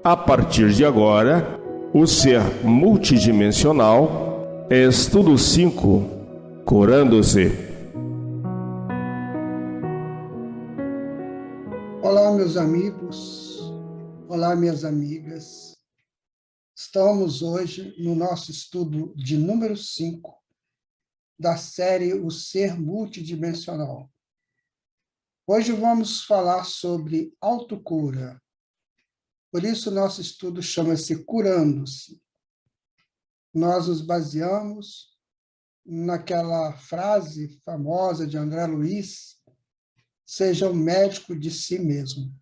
A partir de agora, o ser multidimensional, estudo 5, curando-se. Olá, meus amigos, olá, minhas amigas. Estamos hoje no nosso estudo de número 5 da série O Ser Multidimensional. Hoje vamos falar sobre autocura. Por isso, nosso estudo chama-se Curando-se. Nós nos baseamos naquela frase famosa de André Luiz: seja o médico de si mesmo.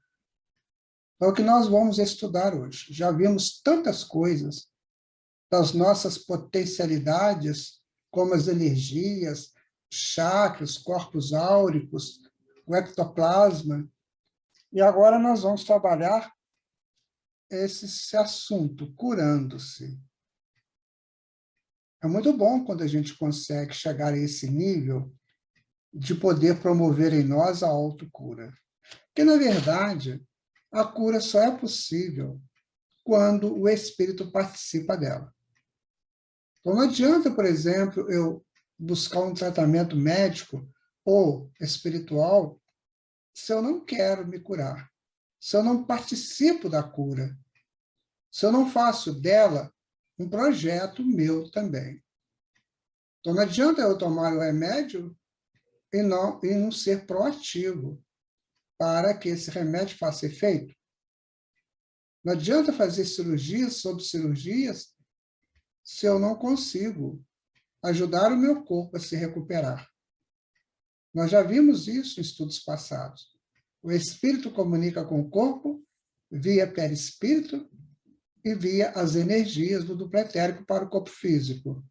É o que nós vamos estudar hoje. Já vimos tantas coisas das nossas potencialidades, como as energias, chakras, corpos áuricos, o ectoplasma. E agora nós vamos trabalhar esse assunto, curando-se. É muito bom quando a gente consegue chegar a esse nível de poder promover em nós a autocura. Porque, na verdade, a cura só é possível quando o espírito participa dela. Então, não adianta, por exemplo, eu buscar um tratamento médico ou espiritual se eu não quero me curar, se eu não participo da cura, se eu não faço dela um projeto meu também. Então, não adianta eu tomar o remédio e não ser proativo para que esse remédio faça efeito. Não adianta fazer cirurgias sobre cirurgias se eu não consigo ajudar o meu corpo a se recuperar. Nós já vimos isso em estudos passados. O espírito comunica com o corpo via perispírito e via as energias do duplo etérico para o corpo físico.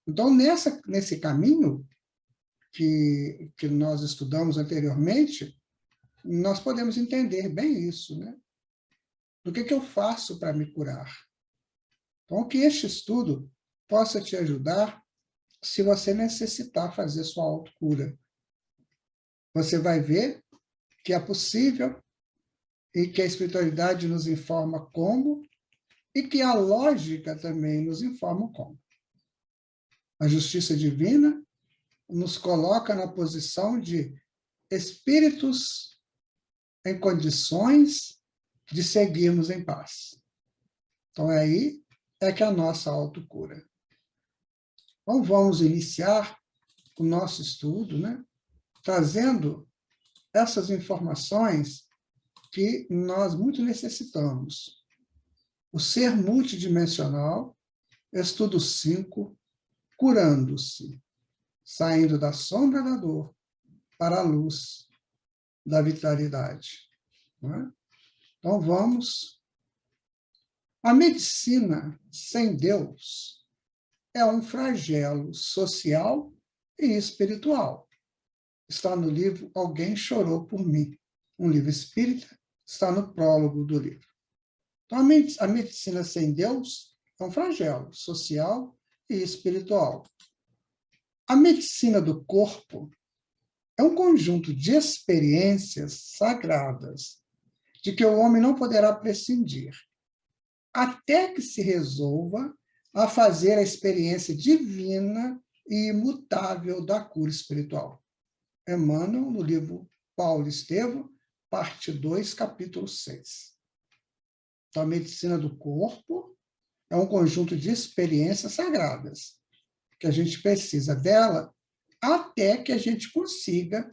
Então, nesse caminho que nós estudamos anteriormente, nós podemos entender bem isso, né? Do que eu faço para me curar? Então, que este estudo possa te ajudar se você necessitar fazer sua autocura. Você vai ver que é possível e que a espiritualidade nos informa como e que a lógica também nos informa como. A justiça divina nos coloca na posição de espíritos em condições de seguirmos em paz. Então, aí é que é a nossa autocura. Então, vamos iniciar o nosso estudo, né, trazendo essas informações que nós muito necessitamos. O ser multidimensional, estudo 5, curando-se, saindo da sombra da dor para a luz da vitalidade. Não é? Então, vamos. A medicina sem Deus é um flagelo social e espiritual. Está no livro Alguém Chorou por Mim, um livro espírita, está no prólogo do livro. Então, a medicina sem Deus é um flagelo social e espiritual. A medicina do corpo é um conjunto de experiências sagradas de que o homem não poderá prescindir, até que se resolva a fazer a experiência divina e imutável da cura espiritual. Emmanuel, no livro Paulo Estevam, parte 2, capítulo 6. Então, a medicina do corpo é um conjunto de experiências sagradas, que a gente precisa dela até que a gente consiga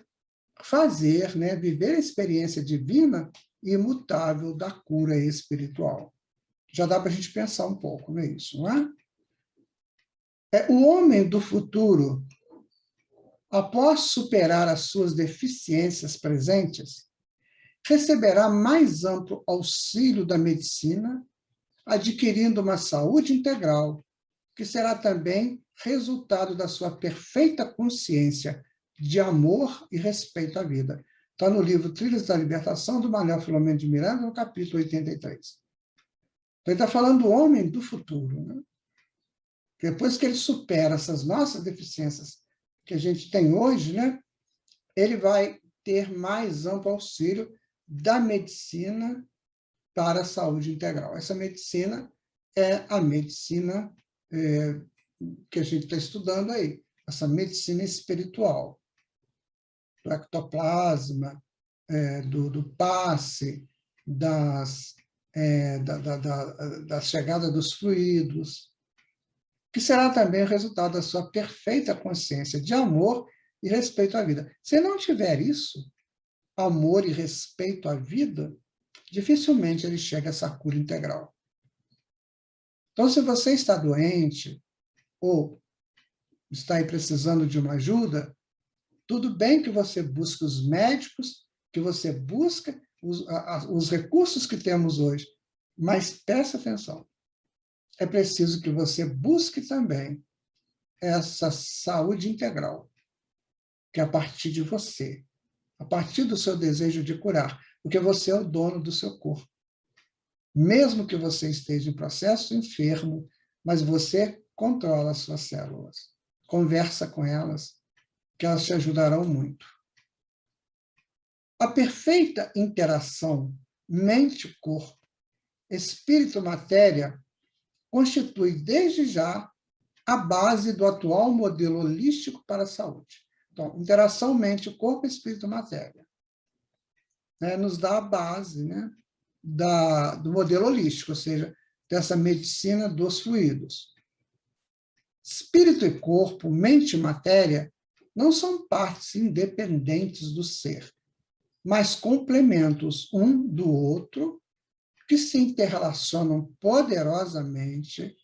fazer, né, viver a experiência divina e imutável da cura espiritual. Já dá para a gente pensar um pouco nisso, não é? O homem do futuro, após superar as suas deficiências presentes, receberá mais amplo auxílio da medicina, adquirindo uma saúde integral, que será também resultado da sua perfeita consciência de amor e respeito à vida. Está no livro Trilhas da Libertação, do Manuel Filomeno de Miranda, no capítulo 83. Então, ele está falando do homem do futuro, né? Depois que ele supera essas nossas deficiências que a gente tem hoje, né, ele vai ter mais amplo auxílio da medicina para a saúde integral. Essa medicina é a medicina que a gente está estudando aí, essa medicina espiritual, do ectoplasma, do passe, da chegada dos fluidos, que será também o resultado da sua perfeita consciência de amor e respeito à vida. Se não tiver isso, amor e respeito à vida, dificilmente ele chega a essa cura integral. Então, se você está doente ou está aí precisando de uma ajuda, tudo bem que você busque os médicos, que você busque os recursos que temos hoje, mas preste atenção. É preciso que você busque também essa saúde integral, que é a partir de você, a partir do seu desejo de curar, porque você é o dono do seu corpo. Mesmo que você esteja em processo enfermo, mas você controla as suas células, conversa com elas, que elas te ajudarão muito. A perfeita interação mente-corpo, espírito-matéria, constitui desde já a base do atual modelo holístico para a saúde. Então, interação mente-corpo, espírito-matéria, nos dá a base, do modelo holístico, ou seja, dessa medicina dos fluidos. Espírito e corpo, mente e matéria, não são partes independentes do ser, mas complementos um do outro, que se interrelacionam poderosamente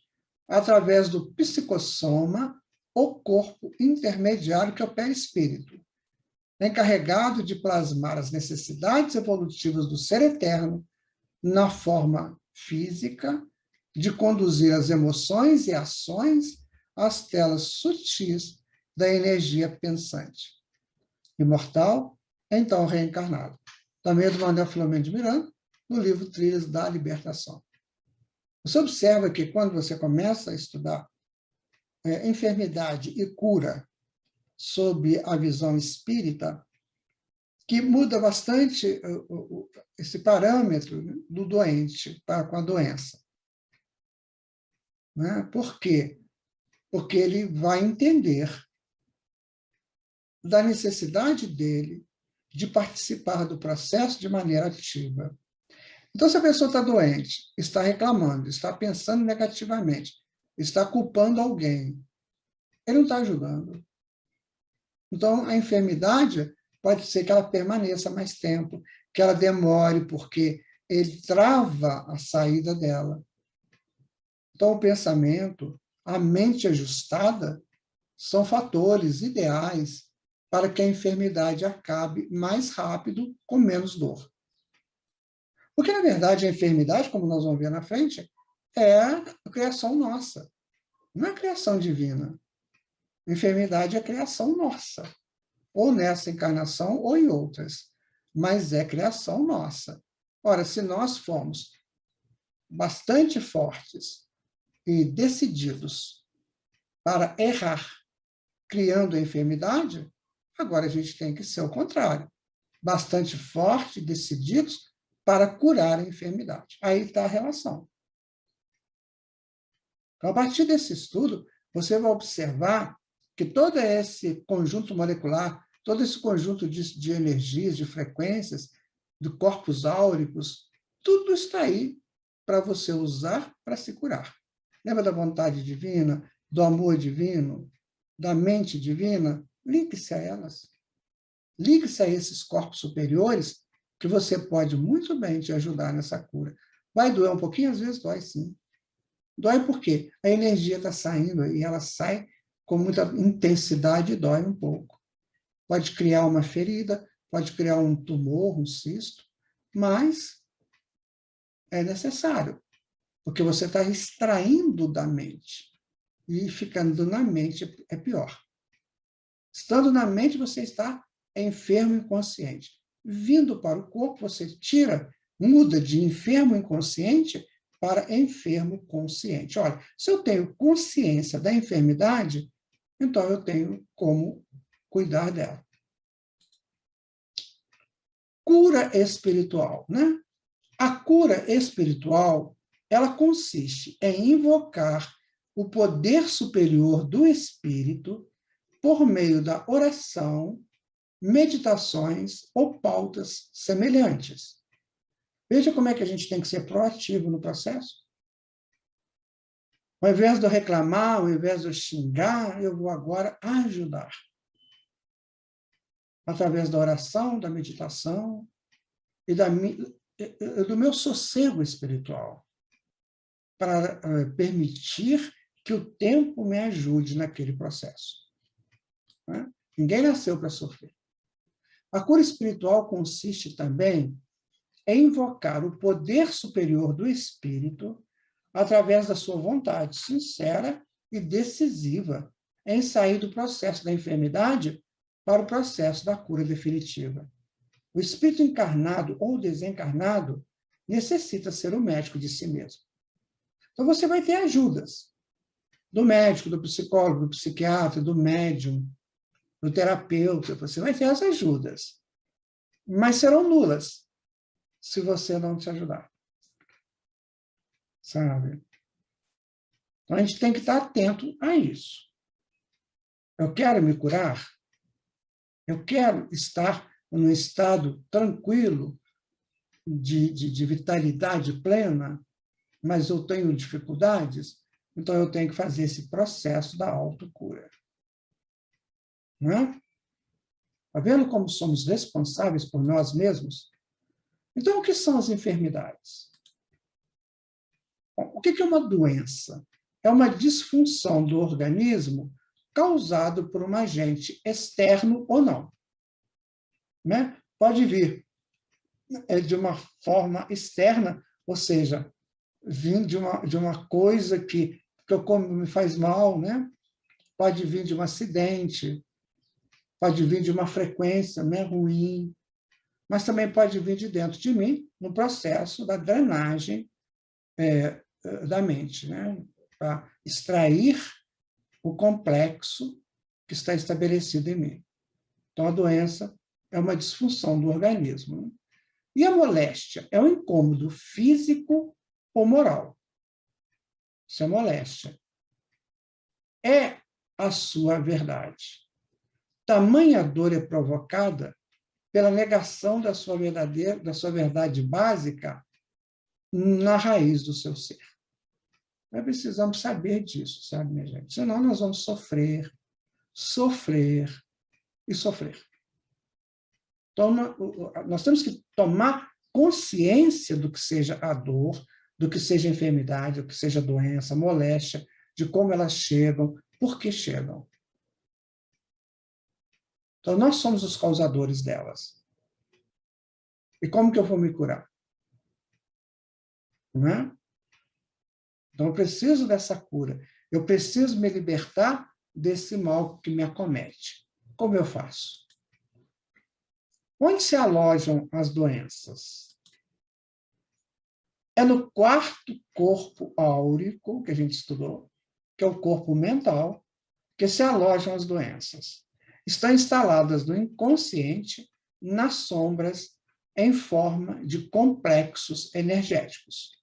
através do psicossoma, o corpo intermediário que é o perispírito, encarregado de plasmar as necessidades evolutivas do ser eterno na forma física, de conduzir as emoções e ações às telas sutis da energia pensante. Imortal, então reencarnado. Também do Manuel Filomeno de Miranda, no livro Trilhas da Libertação. Você observa que quando você começa a estudar enfermidade e cura sob a visão espírita, que muda bastante esse parâmetro do doente para com a doença. Por quê? Porque ele vai entender da necessidade dele de participar do processo de maneira ativa. Então, se a pessoa está doente, está reclamando, está pensando negativamente, está culpando alguém, ele não está ajudando. Então, a enfermidade pode ser que ela permaneça mais tempo, que ela demore, porque ele trava a saída dela. Então, o pensamento, a mente ajustada, são fatores ideais para que a enfermidade acabe mais rápido, com menos dor. Porque, na verdade, a enfermidade, como nós vamos ver na frente, é a criação nossa, não é a criação divina. A enfermidade é a criação nossa, ou nessa encarnação ou em outras, mas é criação nossa. Ora, se nós formos bastante fortes e decididos para errar, criando a enfermidade, agora a gente tem que ser o contrário, bastante fortes e decididos para curar a enfermidade. Aí está a relação. Então, a partir desse estudo, você vai observar que todo esse conjunto molecular, todo esse conjunto de energias, de frequências, de corpos áuricos, tudo está aí para você usar para se curar. Lembra da vontade divina, do amor divino, da mente divina? Ligue-se a elas. Ligue-se a esses corpos superiores que você pode muito bem te ajudar nessa cura. Vai doer um pouquinho? Às vezes dói, sim. Dói por quê? A energia está saindo e ela sai com muita intensidade e dói um pouco. Pode criar uma ferida, pode criar um tumor, um cisto, mas é necessário, porque você está extraindo da mente. E ficando na mente é pior. Estando na mente, você está enfermo inconsciente. Vindo para o corpo, você muda de enfermo inconsciente para enfermo consciente. Olha, se eu tenho consciência da enfermidade, então eu tenho como cuidar dela. Cura espiritual, A cura espiritual, ela consiste em invocar o poder superior do espírito por meio da oração, meditações ou pautas semelhantes. Veja como é que a gente tem que ser proativo no processo. Ao invés de eu reclamar, ao invés de eu xingar, eu vou agora ajudar. Através da oração, da meditação e do meu sossego espiritual, para permitir que o tempo me ajude naquele processo. Né? Ninguém nasceu para sofrer. A cura espiritual consiste também em invocar o poder superior do espírito através da sua vontade sincera e decisiva em sair do processo da enfermidade para o processo da cura definitiva. O espírito encarnado ou desencarnado necessita ser o médico de si mesmo. Então, você vai ter ajudas do médico, do psicólogo, do psiquiatra, do médium, do terapeuta. Você vai ter as ajudas, mas serão nulas se você não te ajudar. Sabe? Então, a gente tem que estar atento a isso. Eu quero me curar? Eu quero estar num estado tranquilo, de vitalidade plena, mas eu tenho dificuldades, então eu tenho que fazer esse processo da autocura. Não é? Está vendo como somos responsáveis por nós mesmos? Então, o que são as enfermidades? Bom, o que é uma doença? É uma disfunção do organismo causado por um agente externo ou não. Né? Pode vir de uma forma externa, ou seja, vir de uma coisa que eu como me faz mal, né? Pode vir de um acidente, pode vir de uma frequência, né, ruim, mas também pode vir de dentro de mim, no processo da drenagem da mente, né? Para extrair o complexo que está estabelecido em mim. Então, a doença é uma disfunção do organismo. Né? E a moléstia é um incômodo físico ou moral. Isso é moléstia. É a sua verdade. Tamanha dor é provocada pela negação da sua verdade básica na raiz do seu ser. Nós precisamos saber disso, sabe, minha gente? Senão nós vamos sofrer, sofrer e sofrer. Então, nós temos que tomar consciência do que seja a dor, do que seja a enfermidade, do que seja a doença, a moléstia, de como elas chegam, por que chegam. Então, nós somos os causadores delas. E como que eu vou me curar? Não é? Então, eu preciso dessa cura. Eu preciso me libertar desse mal que me acomete. Como eu faço? Onde se alojam as doenças? É no quarto corpo áurico, que a gente estudou, que é o corpo mental, que se alojam as doenças. Estão instaladas no inconsciente, nas sombras, em forma de complexos energéticos.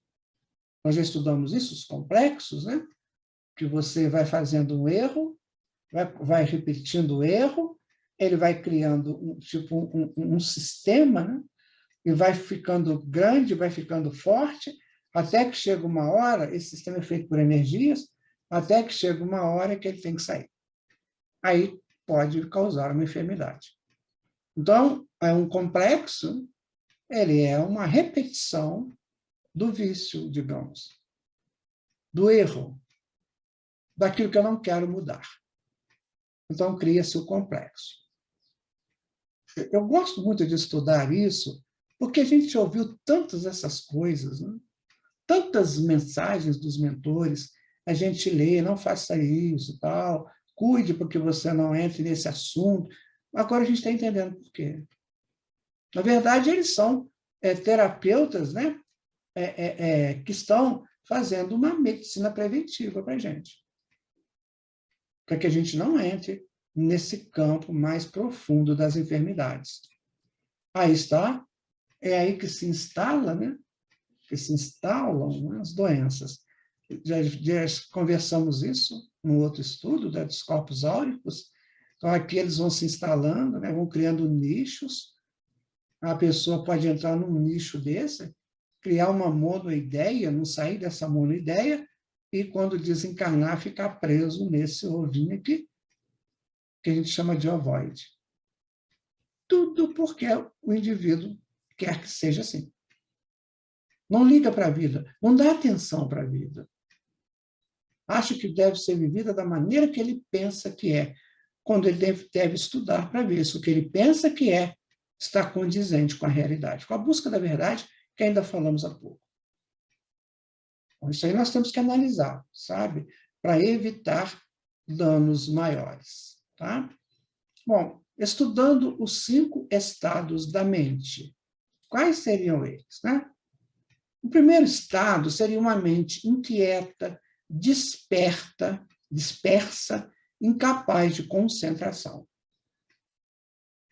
Nós já estudamos isso, os complexos, né? Que você vai fazendo um erro, vai repetindo o erro, ele vai criando um sistema, né? E vai ficando grande, vai ficando forte, até que chega uma hora, esse sistema é feito por energias, até que chega uma hora que ele tem que sair. Aí pode causar uma enfermidade. Então, é um complexo, ele é uma repetição do vício, digamos, do erro, daquilo que eu não quero mudar. Então, cria-se o complexo. Eu gosto muito de estudar isso, porque a gente ouviu tantas essas coisas, né? Tantas mensagens dos mentores, a gente lê, não faça isso, tal, cuide porque você não entre nesse assunto. Agora a gente está entendendo por quê. Na verdade, eles são terapeutas, né? Que estão fazendo uma medicina preventiva para a gente, para que a gente não entre nesse campo mais profundo das enfermidades. Aí está, é aí que se instala, né, que se instalam, né, as doenças. Já conversamos isso no outro estudo, né, dos corpos áuricos. Então, aqui eles vão se instalando, né, vão criando nichos. A pessoa pode entrar num nicho desse, criar uma monoideia, não sair dessa monoideia, e quando desencarnar, ficar preso nesse ovinho aqui, que a gente chama de ovoide. Tudo porque o indivíduo quer que seja assim. Não liga para a vida, não dá atenção para a vida. Acha que deve ser vivida da maneira que ele pensa que é, quando ele deve estudar para ver se o que ele pensa que é está condizente com a realidade, com a busca da verdade, que ainda falamos há pouco. Então, isso aí nós temos que analisar, sabe? Para evitar danos maiores. Tá? Bom, estudando os 5 estados da mente, quais seriam eles? Né? O primeiro estado seria uma mente inquieta, dispersa, incapaz de concentração.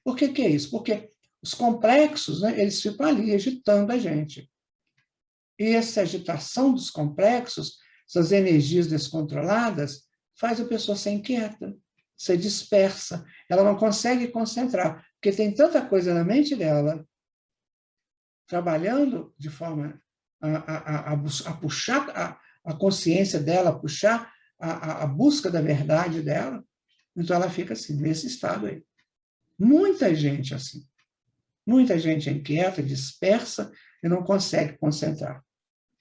Por que é isso? Porque os complexos, né, eles ficam ali agitando a gente. E essa agitação dos complexos, essas energias descontroladas, faz a pessoa ser inquieta, ser dispersa. Ela não consegue concentrar, porque tem tanta coisa na mente dela, trabalhando de forma a puxar a consciência dela, a puxar a busca da verdade dela. Então, ela fica assim, nesse estado aí. Muita gente assim. Muita gente é inquieta, dispersa e não consegue concentrar.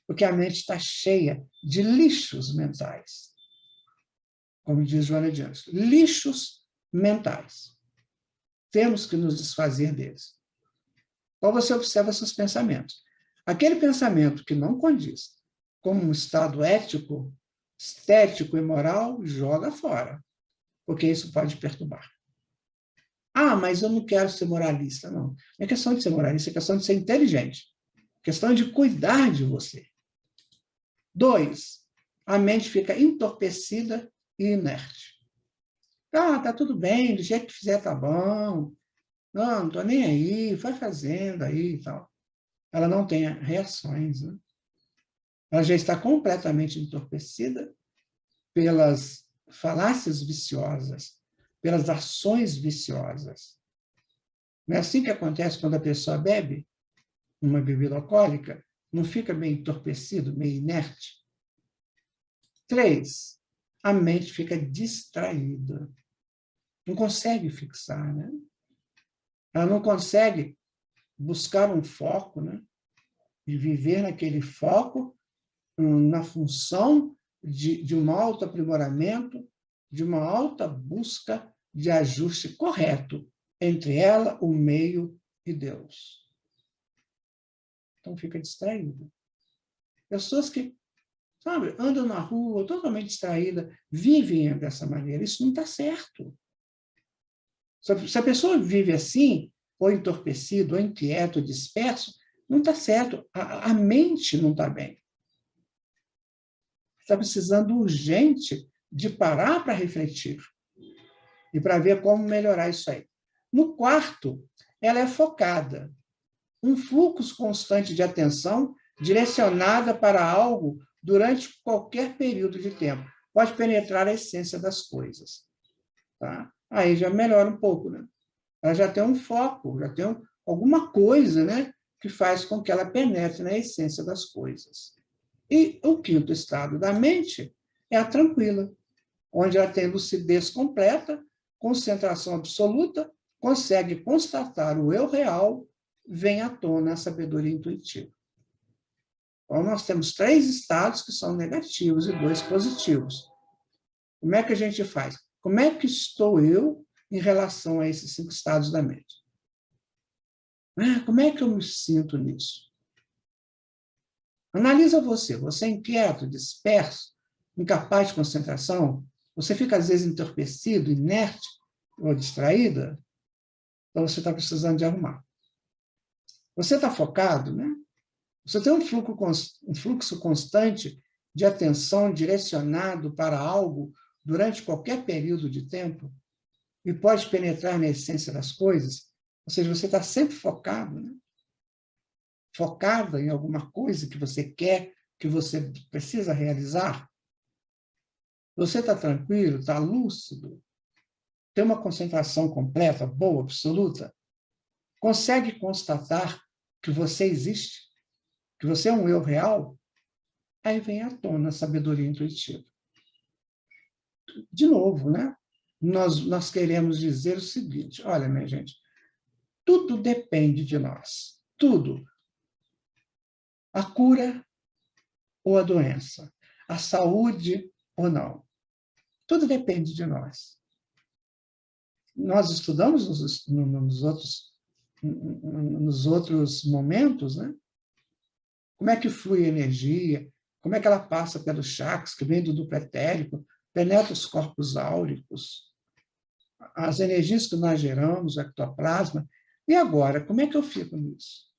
Porque a mente está cheia de lixos mentais. Como diz Joana de Ângeles, lixos mentais. Temos que nos desfazer deles. Então, você observa seus pensamentos. Aquele pensamento que não condiz com um estado ético, estético e moral, joga fora, porque isso pode perturbar. Ah, mas eu não quero ser moralista. Não. Não é questão de ser moralista, é questão de ser inteligente. É questão de cuidar de você. 2, a mente fica entorpecida e inerte. Ah, tá tudo bem, do jeito que fizer tá bom. Não estou nem aí, vai fazendo aí e tal. Ela não tem reações, né? Ela já está completamente entorpecida pelas falácias viciosas, pelas ações viciosas. Não é assim que acontece quando a pessoa bebe uma bebida alcoólica? Não fica meio entorpecido, meio inerte? 3, a mente fica distraída. Não consegue fixar, né? Ela não consegue buscar um foco, né? E viver naquele foco, na função de um autoaprimoramento, de uma alta busca de ajuste correto entre ela, o meio e Deus. Então, fica distraída. Pessoas que, sabe, andam na rua totalmente distraída, vivem dessa maneira. Isso não está certo. Se a pessoa vive assim, ou entorpecido, ou inquieto, ou disperso, não está certo. A mente não está bem. Está precisando urgente de parar para refletir e para ver como melhorar isso aí. No 4, ela é focada. Um fluxo constante de atenção direcionada para algo durante qualquer período de tempo. Pode penetrar a essência das coisas. Tá? Aí já melhora um pouco, né? Ela já tem um foco, já tem alguma coisa, né, que faz com que ela penetre na essência das coisas. E o 5º estado da mente é a tranquila, onde ela tem lucidez completa, concentração absoluta, consegue constatar o eu real, vem à tona a sabedoria intuitiva. Então, nós temos 3 estados que são negativos e 2 positivos. Como é que a gente faz? Como é que estou eu em relação a esses 5 estados da mente? Como é que eu me sinto nisso? Analisa você. Você é inquieto, disperso, incapaz de concentração? Você fica, às vezes, entorpecido, inerte ou distraída? Então, você está precisando de arrumar. Você está focado, né? Você tem um fluxo constante de atenção direcionado para algo durante qualquer período de tempo e pode penetrar na essência das coisas? Ou seja, você está sempre focado, né? focada em alguma coisa que você quer, que você precisa realizar? Você está tranquilo, está lúcido? Tem uma concentração completa, boa, absoluta? Consegue constatar que você existe? Que você é um eu real? Aí vem à tona a sabedoria intuitiva. De novo, né? Nós queremos dizer o seguinte: olha, minha gente, tudo depende de nós. Tudo. A cura ou a doença. A saúde ou não. Tudo depende de nós. Nós estudamos nos outros momentos, né? Como é que flui a energia, como é que ela passa pelos chakras, que vem do duplo etérico, penetra os corpos áuricos, as energias que nós geramos, o ectoplasma. E agora, como é que eu fico nisso?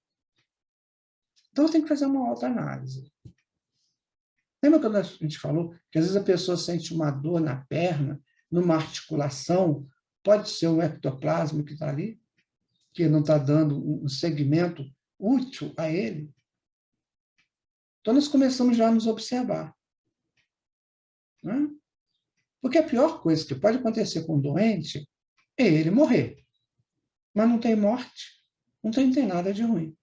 Então, eu tenho que fazer uma autoanálise. Lembra quando a gente falou que às vezes a pessoa sente uma dor na perna, numa articulação, pode ser um ectoplasma que está ali, que não está dando um segmento útil a ele? Então, nós começamos já a nos observar. Né? Porque a pior coisa que pode acontecer com um doente é ele morrer. Mas não tem morte, não tem nada de ruim.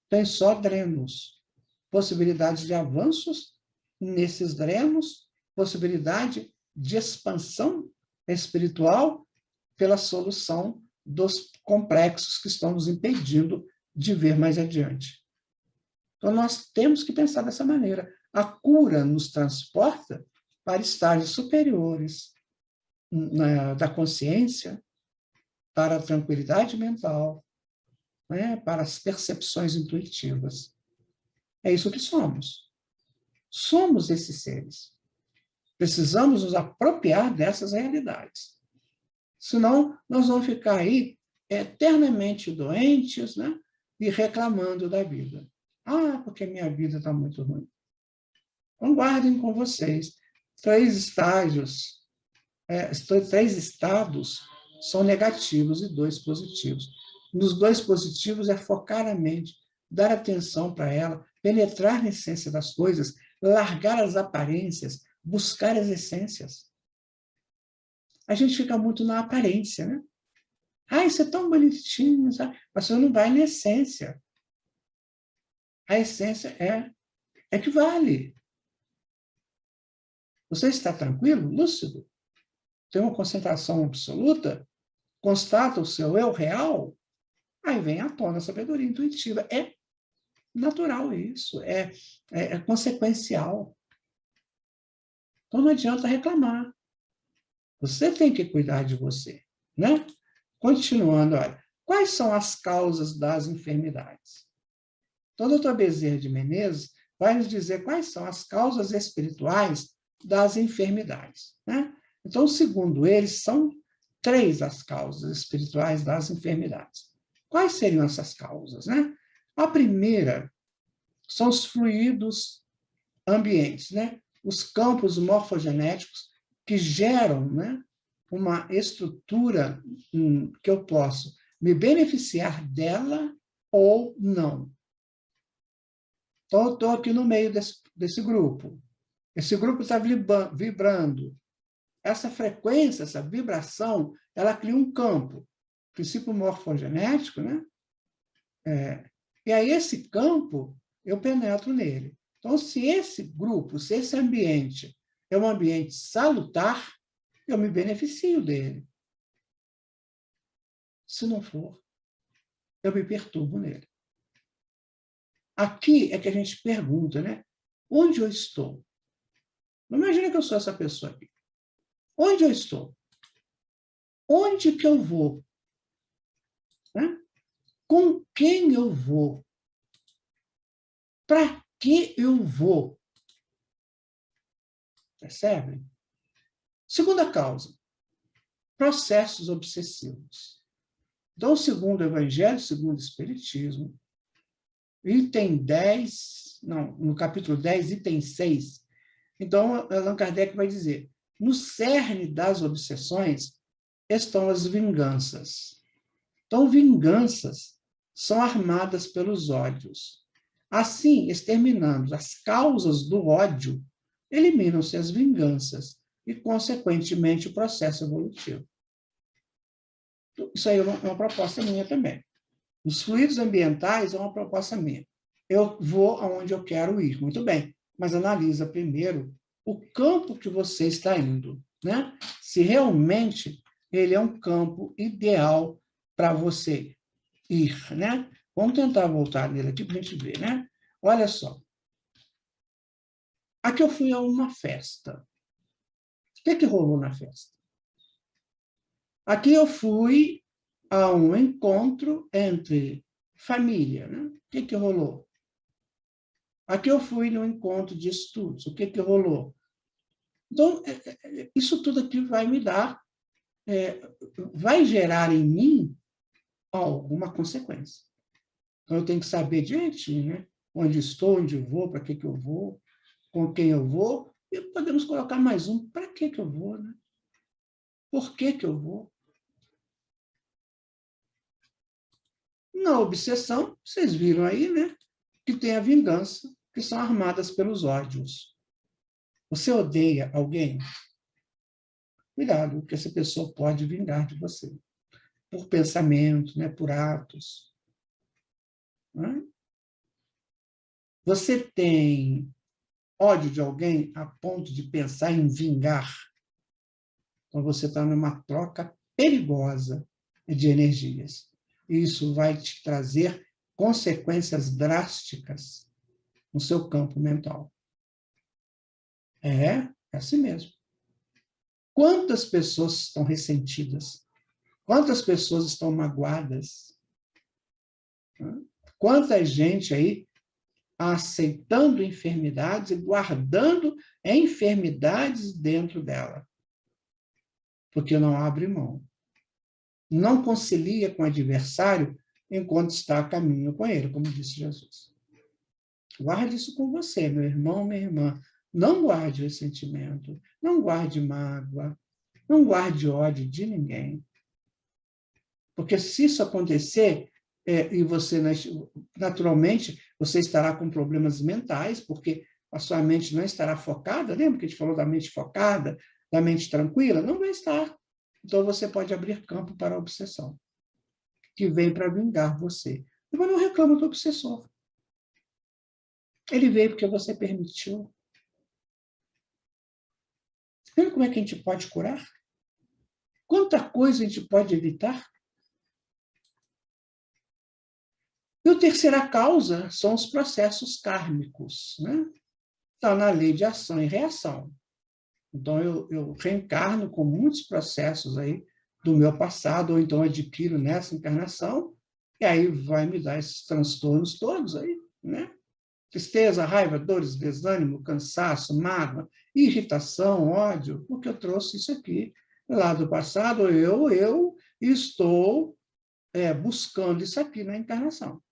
Tem só drenos, possibilidades de avanços nesses drenos, possibilidade de expansão espiritual pela solução dos complexos que estão nos impedindo de ver mais adiante. Então, nós temos que pensar dessa maneira. A cura nos transporta para estágios superiores da consciência, para a tranquilidade mental, né, para as percepções intuitivas. É isso que somos. Somos esses seres. Precisamos nos apropriar dessas realidades. Senão, nós vamos ficar aí eternamente doentes, né, e reclamando da vida. Ah, porque minha vida está muito ruim. Então, guardem com vocês. 3 estados são negativos e 2 positivos. Nos 2 positivos é focar a mente, dar atenção para ela, penetrar na essência das coisas, largar as aparências, buscar as essências. A gente fica muito na aparência, né? Ah, isso é tão bonitinho, sabe? Mas você não vai na essência. A essência é que vale. Você está tranquilo, lúcido? Tem uma concentração absoluta? Constata o seu eu real? Aí vem à tona a sabedoria intuitiva. É natural isso, é consequencial. Então não adianta reclamar. Você tem que cuidar de você, né? Continuando, olha, quais são as causas das enfermidades? Então, o Dr. Bezerra de Menezes vai nos dizer quais são as causas espirituais das enfermidades, né? Então, segundo eles, são 3 as causas espirituais das enfermidades. Quais seriam essas causas, né? A primeira são os fluidos ambientes, né? Os campos morfogenéticos que geram, né, uma estrutura que eu posso me beneficiar dela ou não. Então, eu estou aqui no meio desse grupo. Esse grupo está vibrando. Essa frequência, essa vibração, ela cria um campo. Princípio morfogenético, né? E aí, esse campo, eu penetro nele. Então, se esse grupo, se esse ambiente é um ambiente salutar, eu me beneficio dele. Se não for, eu me perturbo nele. Aqui é que a gente pergunta, né? Onde eu estou? Não imagina que eu sou essa pessoa aqui. Onde eu estou? Onde que eu vou? Né? Com quem eu vou? Para que eu vou? Percebe? Segunda causa, processos obsessivos. Então, segundo o Evangelho, segundo o Espiritismo, item 10, não, no capítulo 10, item 6, então, Allan Kardec vai dizer, no cerne das obsessões estão as vinganças. Então, vinganças são armadas pelos ódios. Assim, exterminando as causas do ódio, eliminam-se as vinganças e, consequentemente, o processo evolutivo. Isso aí é uma proposta minha também. Os fluidos ambientais é uma proposta minha. Eu vou aonde eu quero ir, muito bem, mas analisa primeiro o campo que você está indo, né? Se realmente ele é um campo ideal para você ir, né? Vamos tentar voltar nele aqui para a gente ver, né? Olha só. Aqui eu fui a uma festa. O que rolou na festa? Aqui eu fui a um encontro entre família, né? O que rolou? Aqui eu fui no encontro de estudos. O que rolou? Então, isso tudo aqui vai me dar, vai gerar em mim alguma consequência. Então, eu tenho que saber direitinho, né? Onde estou, onde eu vou, para que eu vou, com quem eu vou, e podemos colocar mais um, para que eu vou, né? Por que eu vou? Na obsessão, vocês viram aí, né? Que tem a vingança, que são armadas pelos ódios. Você odeia alguém? Cuidado, porque essa pessoa pode vingar de você. Por pensamento, né? Por atos. Né? Você tem ódio de alguém a ponto de pensar em vingar? Então, você está numa troca perigosa de energias. Isso vai te trazer consequências drásticas no seu campo mental. É assim mesmo. Quantas pessoas estão ressentidas? Quantas pessoas estão magoadas? Quanta gente aí aceitando enfermidades e guardando enfermidades dentro dela? Porque não abre mão. Não concilia com o adversário enquanto está a caminho com ele, como disse Jesus. Guarde isso com você, meu irmão, minha irmã. Não guarde ressentimento, não guarde mágoa, não guarde ódio de ninguém. Porque se isso acontecer, e você, naturalmente, você estará com problemas mentais, porque a sua mente não estará focada, lembra que a gente falou da mente focada, da mente tranquila? Não vai estar. Então, você pode abrir campo para a obsessão, que vem para vingar você. Mas não reclama do obsessor. Ele veio porque você permitiu. Vendo como é que a gente pode curar? Quanta coisa a gente pode evitar? E a terceira causa são os processos kármicos, né? Está na lei de ação e reação. Então, eu reencarno com muitos processos aí do meu passado, ou então adquiro nessa encarnação, e aí vai me dar esses transtornos todos aí, né? Tristeza, raiva, dores, desânimo, cansaço, mágoa, irritação, ódio, porque eu trouxe isso aqui lá do passado, eu estou buscando isso aqui na encarnação.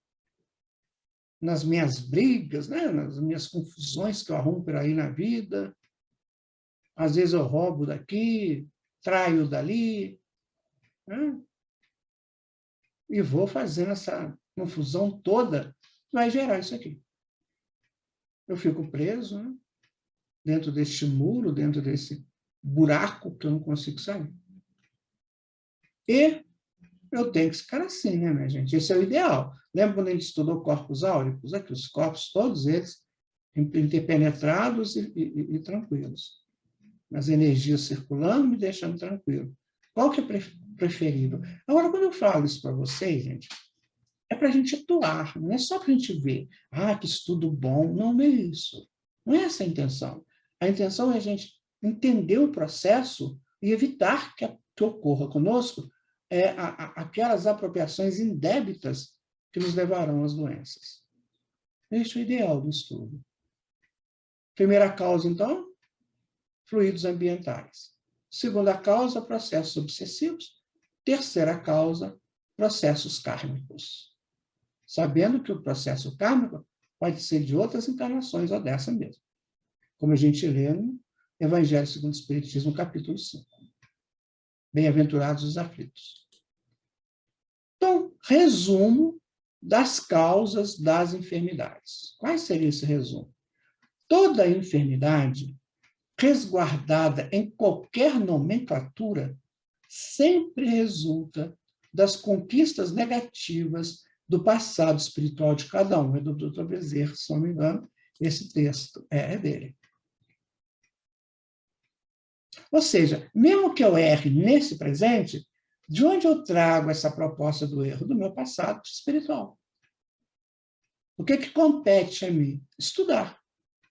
Nas minhas brigas, né? Nas minhas confusões que eu arrumo por aí na vida. Às vezes eu roubo daqui, traio dali, né? E vou fazendo essa confusão toda, vai gerar isso aqui. Eu fico preso, né? Dentro deste muro, dentro desse buraco que eu não consigo sair. E eu tenho que ficar assim, né, minha gente? Esse é o ideal. Lembra quando a gente estudou corpos áuricos? Aqui, os corpos, todos eles, interpenetrados e tranquilos. As energias circulando, me deixando tranquilo. Qual que é preferível? Agora, quando eu falo isso para vocês, gente, é para a gente atuar, não é só para a gente ver. Ah, que estudo bom. Não, não é isso. Não é essa a intenção. A intenção é a gente entender o processo e evitar que ocorra conosco aquelas apropriações indébitas que nos levarão às doenças. Este é o ideal do estudo. Primeira causa, então, fluidos ambientais. Segunda causa, processos obsessivos. Terceira causa, processos kármicos. Sabendo que o processo kármico pode ser de outras encarnações ou dessa mesmo. Como a gente lê no Evangelho segundo o Espiritismo, capítulo 5. Bem-aventurados os aflitos. Então, resumo das causas das enfermidades. Qual seria esse resumo? Toda enfermidade resguardada em qualquer nomenclatura sempre resulta das conquistas negativas do passado espiritual de cada um. É do Dr. Bezerra, se não me engano, esse texto é dele. Ou seja, mesmo que eu erre nesse presente, de onde eu trago essa proposta do erro? Do meu passado espiritual. O que compete a mim? Estudar,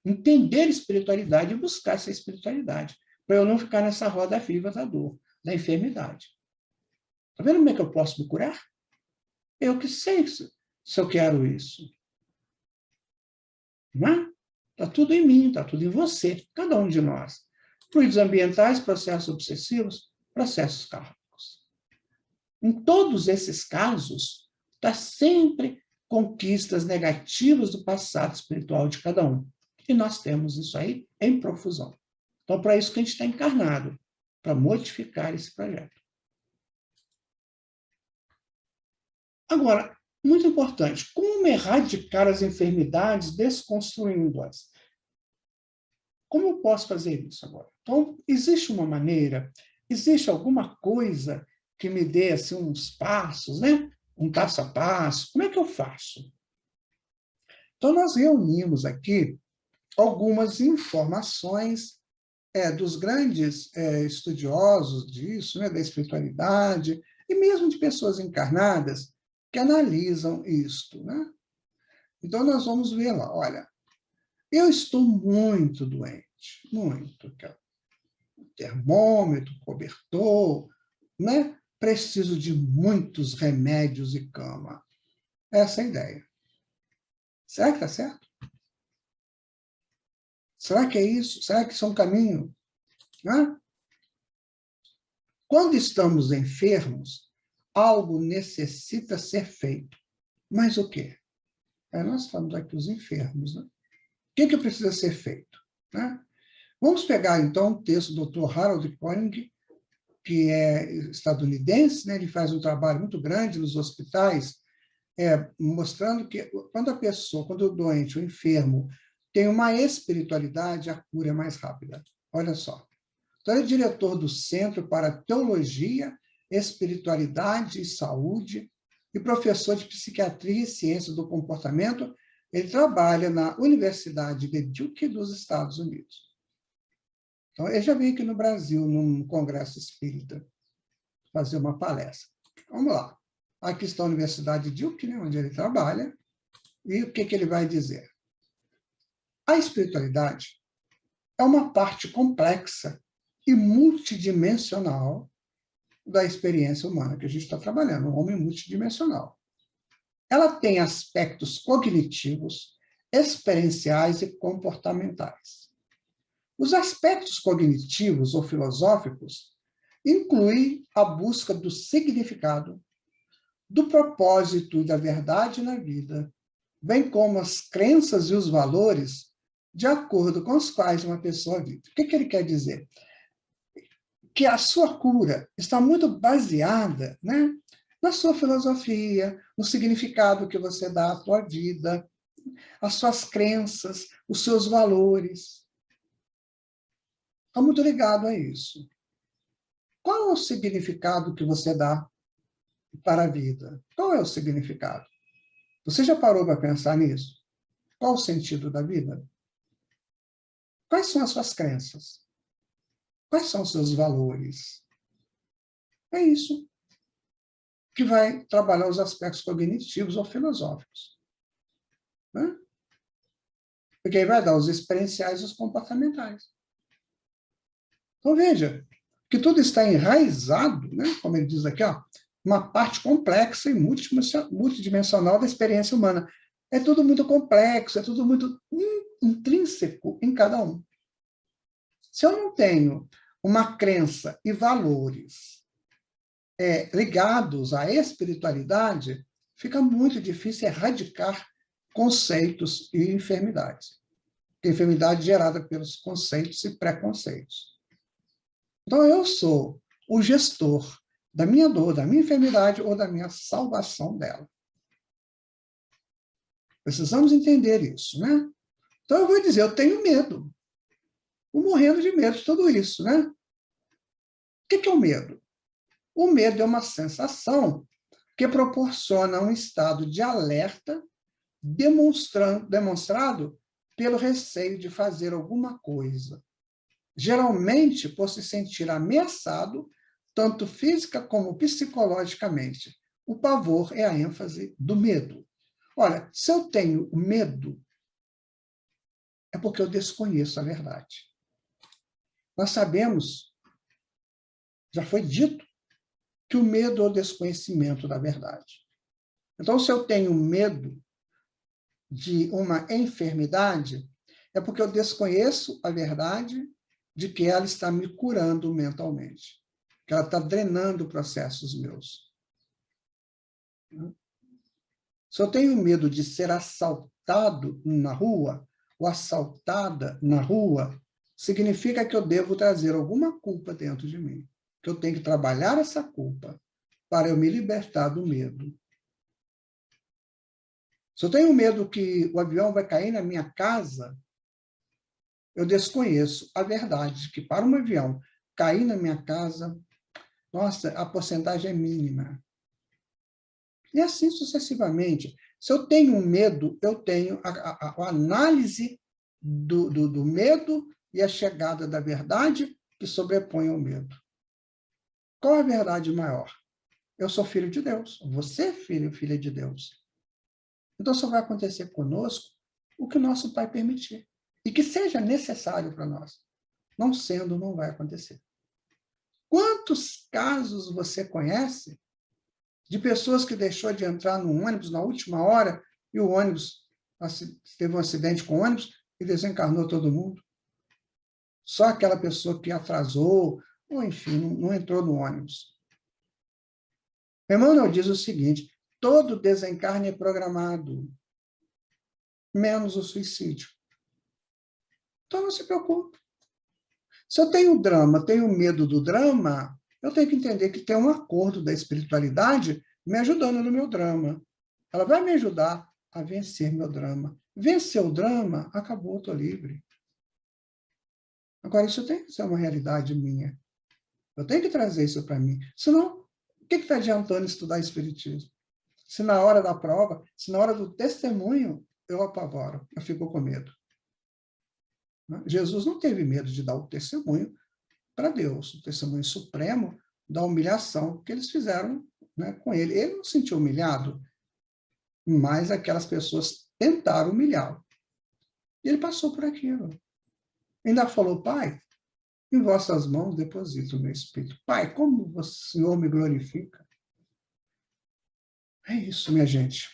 entender espiritualidade e buscar essa espiritualidade, para eu não ficar nessa roda viva da dor, da enfermidade. Está vendo como é que eu posso me curar? Eu que sei se eu quero isso. Não é? Está tudo em mim, está tudo em você, cada um de nós. Fluidos ambientais, processos obsessivos, processos kármicos. Em todos esses casos, está sempre conquistas negativas do passado espiritual de cada um. E nós temos isso aí em profusão. Então, para isso que a gente está encarnado, para modificar esse projeto. Agora, muito importante, como erradicar as enfermidades desconstruindo-as? Como eu posso fazer isso agora? Então, existe uma maneira, existe alguma coisa que me dê assim, uns passos, né? Um passo a passo. Como é que eu faço? Então, nós reunimos aqui algumas informações dos grandes estudiosos disso, né? Da espiritualidade, e mesmo de pessoas encarnadas que analisam isto, né? Então, nós vamos ver lá, olha, eu estou muito doente, muito. Termômetro, cobertor, né? Preciso de muitos remédios e cama. Essa é a ideia. Será que está certo? Será que é isso? Será que isso é um caminho? Né? Quando estamos enfermos, algo necessita ser feito. Mas o quê? Nós estamos aqui os enfermos. Né? O que precisa ser feito? Né? Vamos pegar, então, o texto do Dr. Harold Koenig, que é estadunidense, né? Ele faz um trabalho muito grande nos hospitais, mostrando que quando o doente, o enfermo, tem uma espiritualidade, a cura é mais rápida. Olha só. Então, ele é diretor do Centro para Teologia, Espiritualidade e Saúde e professor de Psiquiatria e Ciências do Comportamento. Ele trabalha na Universidade de Duke dos Estados Unidos. Então, ele já veio aqui no Brasil, num congresso espírita, fazer uma palestra. Vamos lá. Aqui está a Universidade de Duke, né, onde ele trabalha, e o que ele vai dizer? A espiritualidade é uma parte complexa e multidimensional da experiência humana que a gente está trabalhando, um homem multidimensional. Ela tem aspectos cognitivos, experienciais e comportamentais. Os aspectos cognitivos ou filosóficos incluem a busca do significado, do propósito e da verdade na vida, bem como as crenças e os valores de acordo com os quais uma pessoa vive. O que ele quer dizer? Que a sua cura está muito baseada, né, na sua filosofia, no significado que você dá à sua vida, as suas crenças, os seus valores. Está muito ligado a isso. Qual é o significado que você dá para a vida? Qual é o significado? Você já parou para pensar nisso? Qual o sentido da vida? Quais são as suas crenças? Quais são os seus valores? É isso que vai trabalhar os aspectos cognitivos ou filosóficos. Né? Porque aí vai dar os experienciais e os comportamentais. Então, veja, que tudo está enraizado, né? Como ele diz aqui, ó, uma parte complexa e multidimensional da experiência humana. É tudo muito complexo, é tudo muito intrínseco em cada um. Se eu não tenho uma crença e valores ligados à espiritualidade, fica muito difícil erradicar conceitos e enfermidades. Enfermidade gerada pelos conceitos e preconceitos. Então, eu sou o gestor da minha dor, da minha enfermidade ou da minha salvação dela. Precisamos entender isso, né? Então, eu vou dizer, eu tenho medo. Estou morrendo de medo de tudo isso, né? O que é o medo? O medo é uma sensação que proporciona um estado de alerta demonstrado pelo receio de fazer alguma coisa. Geralmente, por se sentir ameaçado, tanto física como psicologicamente. O pavor é a ênfase do medo. Olha, se eu tenho medo, é porque eu desconheço a verdade. Nós sabemos, já foi dito, que o medo é o desconhecimento da verdade. Então, se eu tenho medo de uma enfermidade, é porque eu desconheço a verdade de que ela está me curando mentalmente, que ela está drenando processos meus. Se eu tenho medo de ser assaltado na rua, ou assaltada na rua, significa que eu devo trazer alguma culpa dentro de mim, que eu tenho que trabalhar essa culpa para eu me libertar do medo. Se eu tenho medo que o avião vai cair na minha casa, eu desconheço a verdade de que para um avião cair na minha casa, nossa, a porcentagem é mínima. E assim sucessivamente. Se eu tenho medo, eu tenho a análise do medo e a chegada da verdade que sobrepõe ao medo. Qual é a verdade maior? Eu sou filho de Deus. Você é filho e filha de Deus. Então, só vai acontecer conosco o que nosso Pai permitir. E que seja necessário para nós. Não sendo, não vai acontecer. Quantos casos você conhece de pessoas que deixou de entrar no ônibus na última hora e o ônibus teve um acidente com o ônibus e desencarnou todo mundo? Só aquela pessoa que atrasou, ou enfim, não entrou no ônibus. Emmanuel diz o seguinte: todo desencarne é programado, menos o suicídio. Então não se preocupe. Se eu tenho drama, tenho medo do drama, eu tenho que entender que tem um acordo da espiritualidade me ajudando no meu drama. Ela vai me ajudar a vencer meu drama. Vencer o drama, acabou, estou livre. Agora, isso tem que ser uma realidade minha. Eu tenho que trazer isso para mim. Senão, o que está adiantando estudar Espiritismo? Se na hora da prova, se na hora do testemunho, eu apavoro, eu fico com medo. Jesus não teve medo de dar o testemunho para Deus, o testemunho supremo da humilhação que eles fizeram, né, com ele. Ele não se sentiu humilhado, mas aquelas pessoas tentaram humilhá-lo. E ele passou por aquilo. Ainda falou: Pai, em vossas mãos deposito o meu espírito. Pai, como o Senhor me glorifica. É isso, minha gente.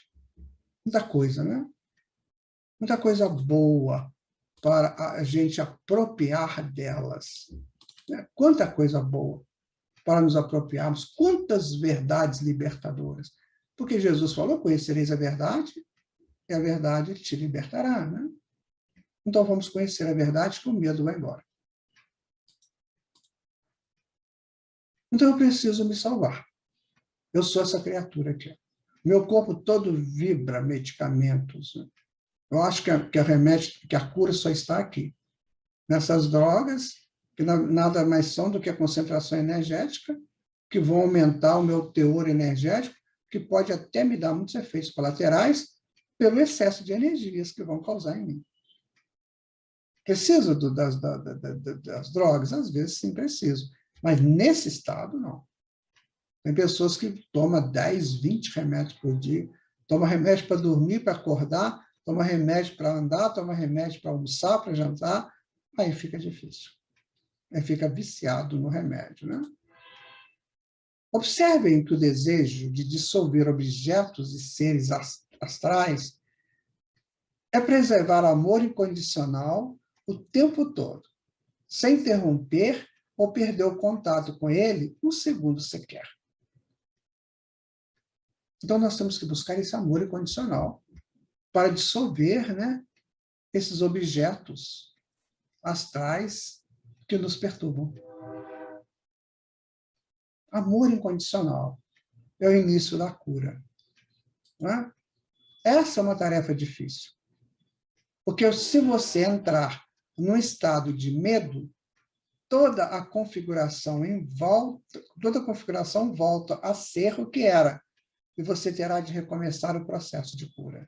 Muita coisa, né? Muita coisa boa para a gente apropriar delas. Quanta coisa boa para nos apropriarmos, quantas verdades libertadoras. Porque Jesus falou: conhecereis a verdade, e a verdade te libertará, né? Então vamos conhecer a verdade, que o medo vai embora. Então eu preciso me salvar. Eu sou essa criatura aqui. Meu corpo todo vibra medicamentos. Né? Eu acho que a remédio, que a cura só está aqui. Nessas drogas, que nada mais são do que a concentração energética, que vão aumentar o meu teor energético, que pode até me dar muitos efeitos colaterais pelo excesso de energias que vão causar em mim. Preciso das drogas? Às vezes, sim, preciso. Mas nesse estado, não. Tem pessoas que tomam 10, 20 remédios por dia, tomam remédio para dormir, para acordar, tomam remédio para andar, tomam remédio para almoçar, para jantar, aí fica difícil. Aí fica viciado no remédio, né? Observem que o desejo de dissolver objetos e seres astrais é preservar amor incondicional o tempo todo, sem interromper ou perder o contato com ele um segundo sequer. Então, nós temos que buscar esse amor incondicional para dissolver, né, esses objetos astrais que nos perturbam. Amor incondicional é o início da cura. Não é? Essa é uma tarefa difícil. Porque se você entrar num estado de medo, toda a configuração volta a ser o que era, e você terá de recomeçar o processo de cura.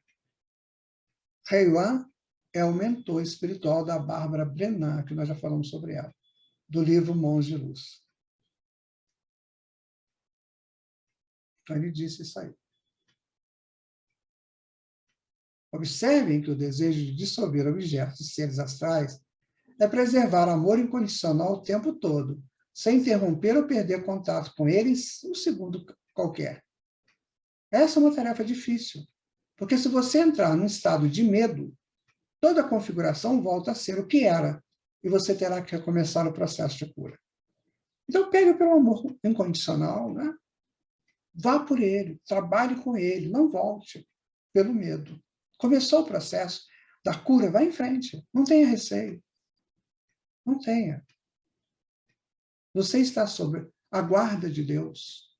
Rei Yuan é o mentor espiritual da Bárbara Brennan, que nós já falamos sobre ela, do livro Mãos de Luz. Então, ele disse isso aí. Observem que o desejo de dissolver objetos e seres astrais é preservar amor incondicional o tempo todo, sem interromper ou perder contato com eles um segundo qualquer. Essa é uma tarefa difícil, porque se você entrar num estado de medo, toda a configuração volta a ser o que era, e você terá que recomeçar o processo de cura. Então, pegue pelo amor incondicional, né? Vá por ele, trabalhe com ele, não volte pelo medo. Começou o processo da cura, vá em frente, não tenha receio. Não tenha. Você está sob a guarda de Deus,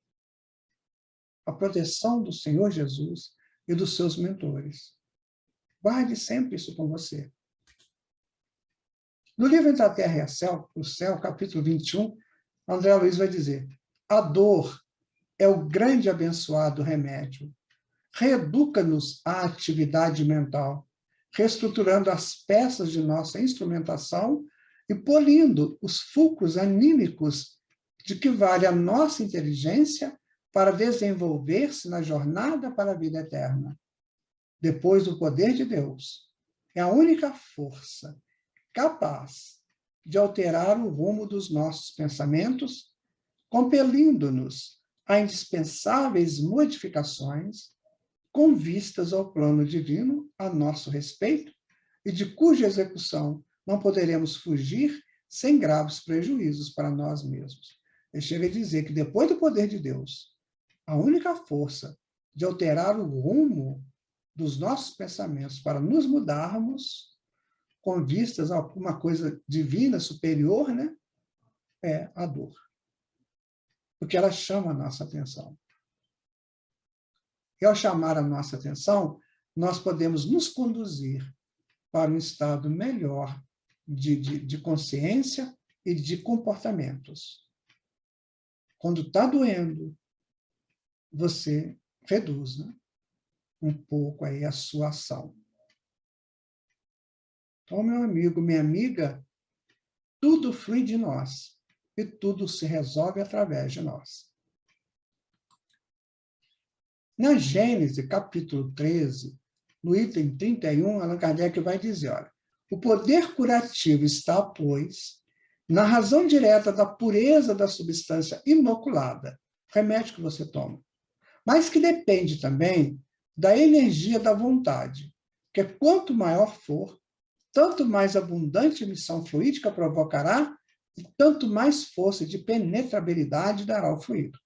a proteção do Senhor Jesus e dos seus mentores. Guarde sempre isso com você. No livro Entre a Terra e o Céu, capítulo 21, André Luiz vai dizer: a dor é o grande abençoado remédio. Reeduca-nos à atividade mental, reestruturando as peças de nossa instrumentação e polindo os fulcros anímicos de que vale a nossa inteligência para desenvolver-se na jornada para a vida eterna. Depois, o poder de Deus é a única força capaz de alterar o rumo dos nossos pensamentos, compelindo-nos a indispensáveis modificações com vistas ao plano divino a nosso respeito e de cuja execução não poderemos fugir sem graves prejuízos para nós mesmos. Ele chega a dizer que depois do poder de Deus, a única força de alterar o rumo dos nossos pensamentos para nos mudarmos com vistas a alguma coisa divina, superior, né, é a dor. Porque ela chama a nossa atenção. E ao chamar a nossa atenção, nós podemos nos conduzir para um estado melhor de consciência e de comportamentos. Quando está doendo, você reduz, né, um pouco aí a sua ação. Então, meu amigo, minha amiga, tudo flui de nós e tudo se resolve através de nós. Na Gênesis, capítulo 13, no item 31, Allan Kardec vai dizer, olha, o poder curativo está, pois, na razão direta da pureza da substância inoculada, remédio que você toma, mas que depende também da energia da vontade, que quanto maior for, tanto mais abundante emissão fluídica provocará e tanto mais força de penetrabilidade dará ao fluido.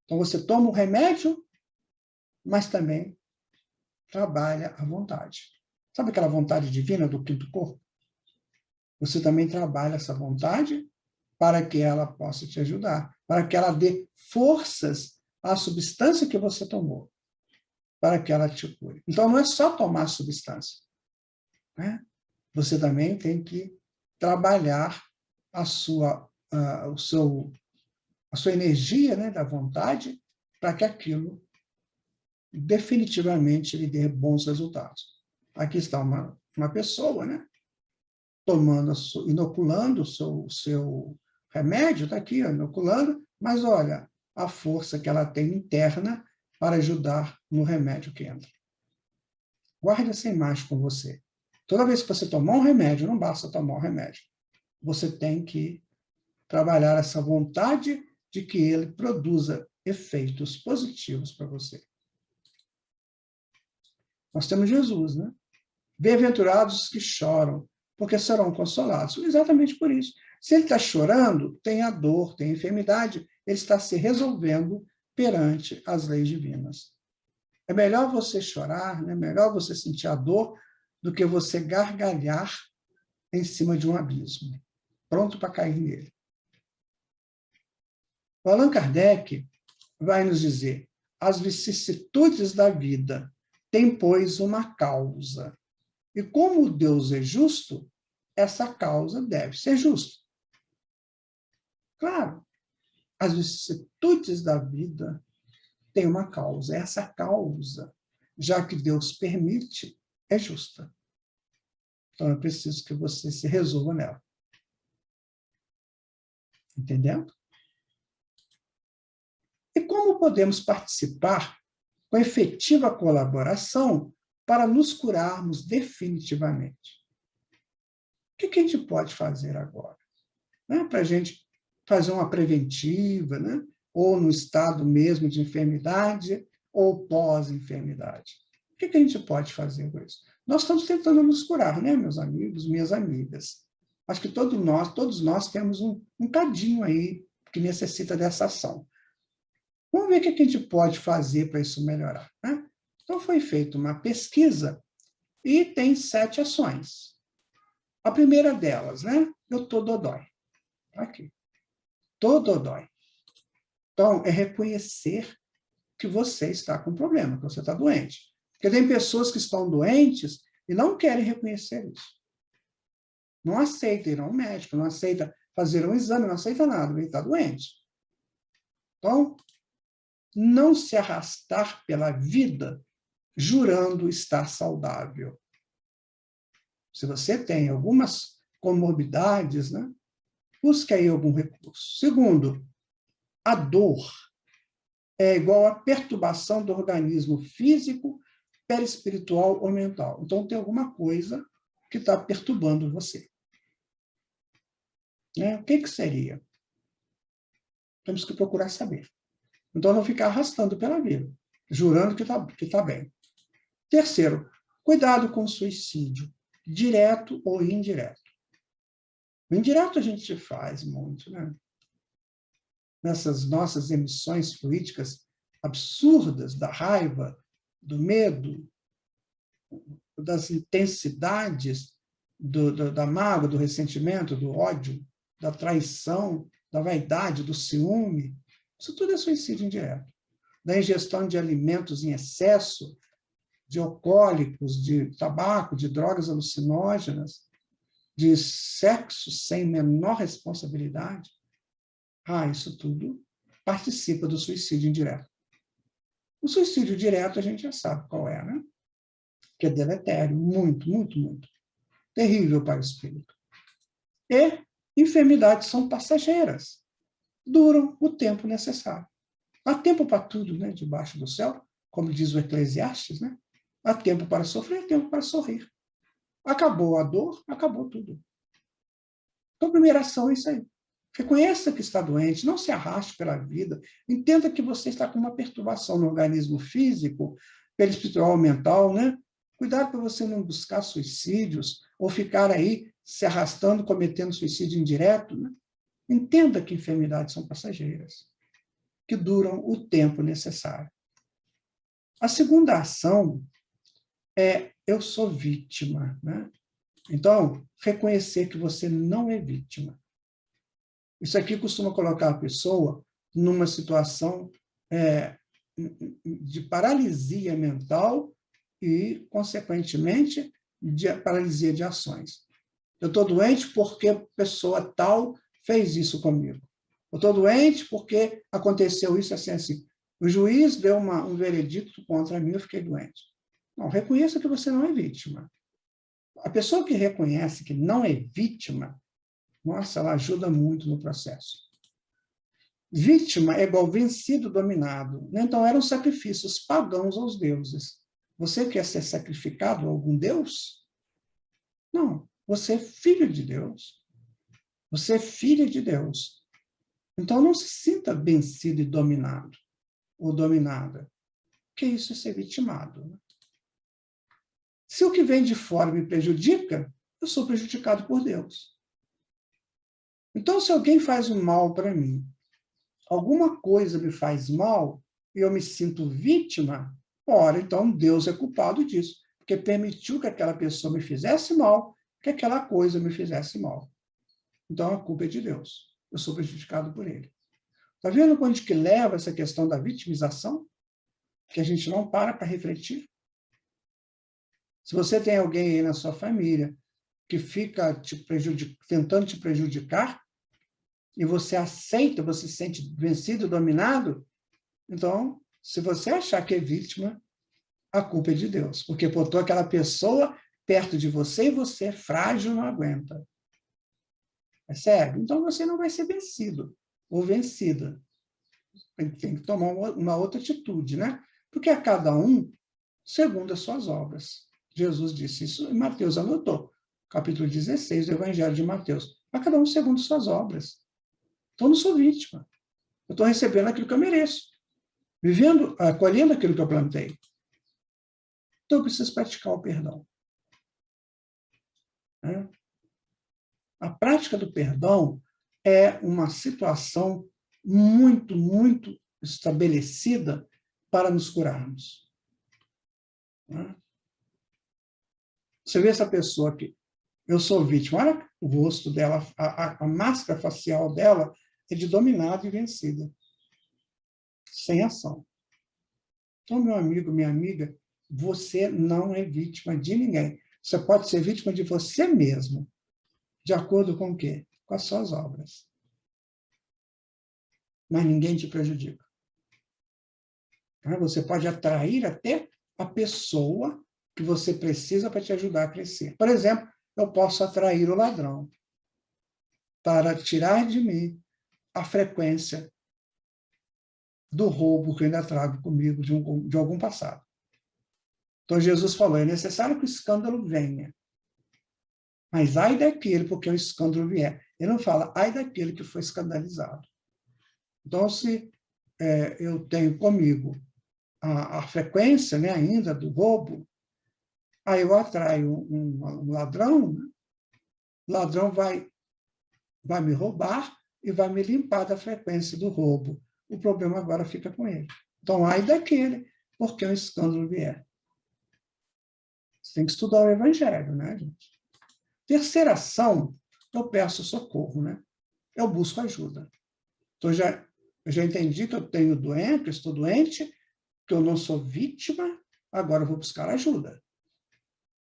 Então, você toma o remédio, mas também trabalha a vontade. Sabe aquela vontade divina do quinto corpo? Você também trabalha essa vontade para que ela possa te ajudar, para que ela dê forças à substância que você tomou, para que ela te cure. Então, não é só tomar a substância, né? Você também tem que trabalhar a sua energia, né, da vontade, para que aquilo definitivamente lhe dê bons resultados. Aqui está uma pessoa, né, inoculando o seu remédio, está aqui, inoculando, mas olha a força que ela tem interna para ajudar no remédio que entra. Guarde essa imagem com você. Toda vez que você tomar um remédio, não basta tomar um remédio. Você tem que trabalhar essa vontade de que ele produza efeitos positivos para você. Nós temos Jesus, né? Bem-aventurados os que choram, porque serão consolados. Exatamente por isso. Se ele está chorando, tem a dor, tem a enfermidade, ele está se resolvendo perante as leis divinas. É melhor você chorar, né? É melhor você sentir a dor do que você gargalhar em cima de um abismo, pronto para cair nele. O Allan Kardec vai nos dizer: as vicissitudes da vida tem, pois, uma causa. E como Deus é justo, essa causa deve ser justa. Claro, as vicissitudes da vida têm uma causa. Essa causa, já que Deus permite, é justa. Então, é preciso que você se resolva nela. Entendendo? E como podemos participar com efetiva colaboração para nos curarmos definitivamente? O que a gente pode fazer agora? Né? Para a gente fazer uma preventiva, né? Ou no estado mesmo de enfermidade, ou pós-enfermidade. O que a gente pode fazer com isso? Nós estamos tentando nos curar, né, meus amigos, minhas amigas? Acho que todos nós temos um cadinho aí que necessita dessa ação. Vamos ver o que a gente pode fazer para isso melhorar. Né? Então, foi feita uma pesquisa e tem 7 ações. A primeira delas, né? Eu tô dodói. Aqui. Tô dodói. Então, é reconhecer que você está com problema, que você está doente. Porque tem pessoas que estão doentes e não querem reconhecer isso. Não aceita ir ao médico, não aceita fazer um exame, não aceita nada, ele está doente. Então, não se arrastar pela vida jurando estar saudável. Se você tem algumas comorbidades, né, busque aí algum recurso. Segundo, a dor é igual a perturbação do organismo físico, perispiritual ou mental. Então, tem alguma coisa que está perturbando você. Né? O que seria? Temos que procurar saber. Então, não ficar arrastando pela vida, jurando que tá bem. Terceiro, cuidado com o suicídio, direto ou indireto. O indireto a gente faz muito, né? Nessas nossas emissões fluídicas absurdas da raiva, do medo, das intensidades da mágoa, do ressentimento, do ódio, da traição, da vaidade, do ciúme. Isso tudo é suicídio indireto. Da ingestão de alimentos em excesso, de alcoólicos, de tabaco, de drogas alucinógenas, de sexo sem menor responsabilidade. Isso tudo participa do suicídio indireto. O suicídio direto a gente já sabe qual é, né? Que é deletério, muito, muito, muito. Terrível para o espírito. E enfermidades são passageiras. Duram o tempo necessário. Há tempo para tudo, né? Debaixo do céu, como diz o Eclesiastes, né? Há tempo para sofrer, há tempo para sorrir. Acabou a dor, acabou tudo. Então, a primeira ação é isso aí. Reconheça que está doente, não se arraste pela vida, entenda que você está com uma perturbação no organismo físico, perispiritual, mental, né? Cuidado para você não buscar suicídios ou ficar aí se arrastando, cometendo suicídio indireto, né? Entenda que enfermidades são passageiras, que duram o tempo necessário. A segunda ação é eu sou vítima, né? Então, reconhecer que você não é vítima. Isso aqui costuma colocar a pessoa numa situação de paralisia mental e, consequentemente, de paralisia de ações. Eu estou doente porque a pessoa tal fez isso comigo. Eu estou doente porque aconteceu isso assim, assim. O juiz deu um veredicto contra mim, eu fiquei doente. Não, reconheça que você não é vítima. A pessoa que reconhece que não é vítima, nossa, ela ajuda muito no processo. Vítima é igual vencido, dominado. Então, eram sacrifícios pagãos aos deuses. Você quer ser sacrificado a algum deus? Não, você é filho de Deus. Você é filha de Deus. Então, não se sinta vencido e dominado, ou dominada. Porque isso é ser vitimado. Se o que vem de fora me prejudica, eu sou prejudicado por Deus. Então, se alguém faz um mal para mim, alguma coisa me faz mal, e eu me sinto vítima, ora, então Deus é culpado disso, porque permitiu que aquela pessoa me fizesse mal, que aquela coisa me fizesse mal. Então, a culpa é de Deus. Eu sou prejudicado por ele. Está vendo onde que leva essa questão da vitimização? Que a gente não para refletir? Se você tem alguém aí na sua família que fica tentando te prejudicar, e você aceita, você se sente vencido, dominado, então, se você achar que é vítima, a culpa é de Deus, porque botou aquela pessoa perto de você e você é frágil, não aguenta. É sério? Então você não vai ser vencido ou vencida. Tem que tomar uma outra atitude, né? Porque a cada um segundo as suas obras. Jesus disse isso e Mateus anotou, capítulo 16 do Evangelho de Mateus. A cada um segundo as suas obras. Então, eu não sou vítima. Eu estou recebendo aquilo que eu mereço. Vivendo, colhendo aquilo que eu plantei. Então, eu preciso praticar o perdão. A prática do perdão é uma situação muito, muito estabelecida para nos curarmos. Você vê essa pessoa aqui, eu sou vítima, olha o rosto dela, a máscara facial dela é de dominada e vencida, sem ação. Então, meu amigo, minha amiga, você não é vítima de ninguém. Você pode ser vítima de você mesmo. De acordo com o quê? Com as suas obras. Mas ninguém te prejudica. Você pode atrair até a pessoa que você precisa para te ajudar a crescer. Por exemplo, eu posso atrair o ladrão para tirar de mim a frequência do roubo que eu ainda trago comigo de algum passado. Então, Jesus falou, é necessário que o escândalo venha. Mas ai daquele, porque o escândalo vier. Ele não fala, ai daquele que foi escandalizado. Então, se eu tenho comigo a frequência, né, ainda do roubo, aí eu atraio um ladrão, né? O ladrão vai me roubar e vai me limpar da frequência do roubo. O problema agora fica com ele. Então, ai daquele, porque o escândalo vier. Você tem que estudar o Evangelho, né, gente? Terceira ação, eu peço socorro, né? Eu busco ajuda. Então, eu já entendi que eu tenho doente, eu estou doente, que eu não sou vítima, agora eu vou buscar ajuda.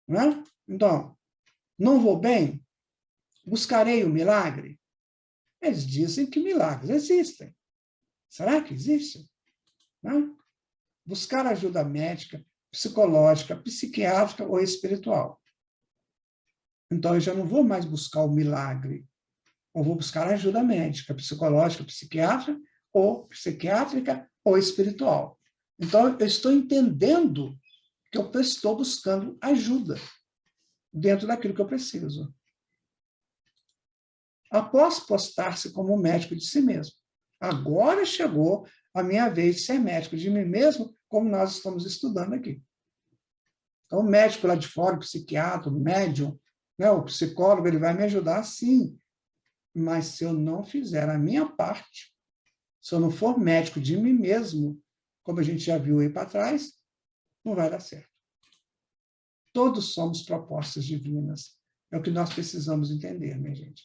Né? Então, não vou bem? Buscarei o milagre? Eles dizem que milagres existem. Será que existem? Né? Buscar ajuda médica, psicológica, psiquiátrica ou espiritual. Então, eu já não vou mais buscar o milagre. Eu vou buscar ajuda médica, psicológica, psiquiátrica ou espiritual. Então, eu estou entendendo que eu estou buscando ajuda dentro daquilo que eu preciso. Após postar-se como médico de si mesmo. Agora chegou a minha vez de ser médico de mim mesmo, como nós estamos estudando aqui. Então, o médico lá de fora, o psiquiatra, o médium, né, o psicólogo, ele vai me ajudar, sim. Mas se eu não fizer a minha parte, se eu não for médico de mim mesmo, como a gente já viu aí para trás, não vai dar certo. Todos somos propostas divinas. É o que nós precisamos entender, minha gente.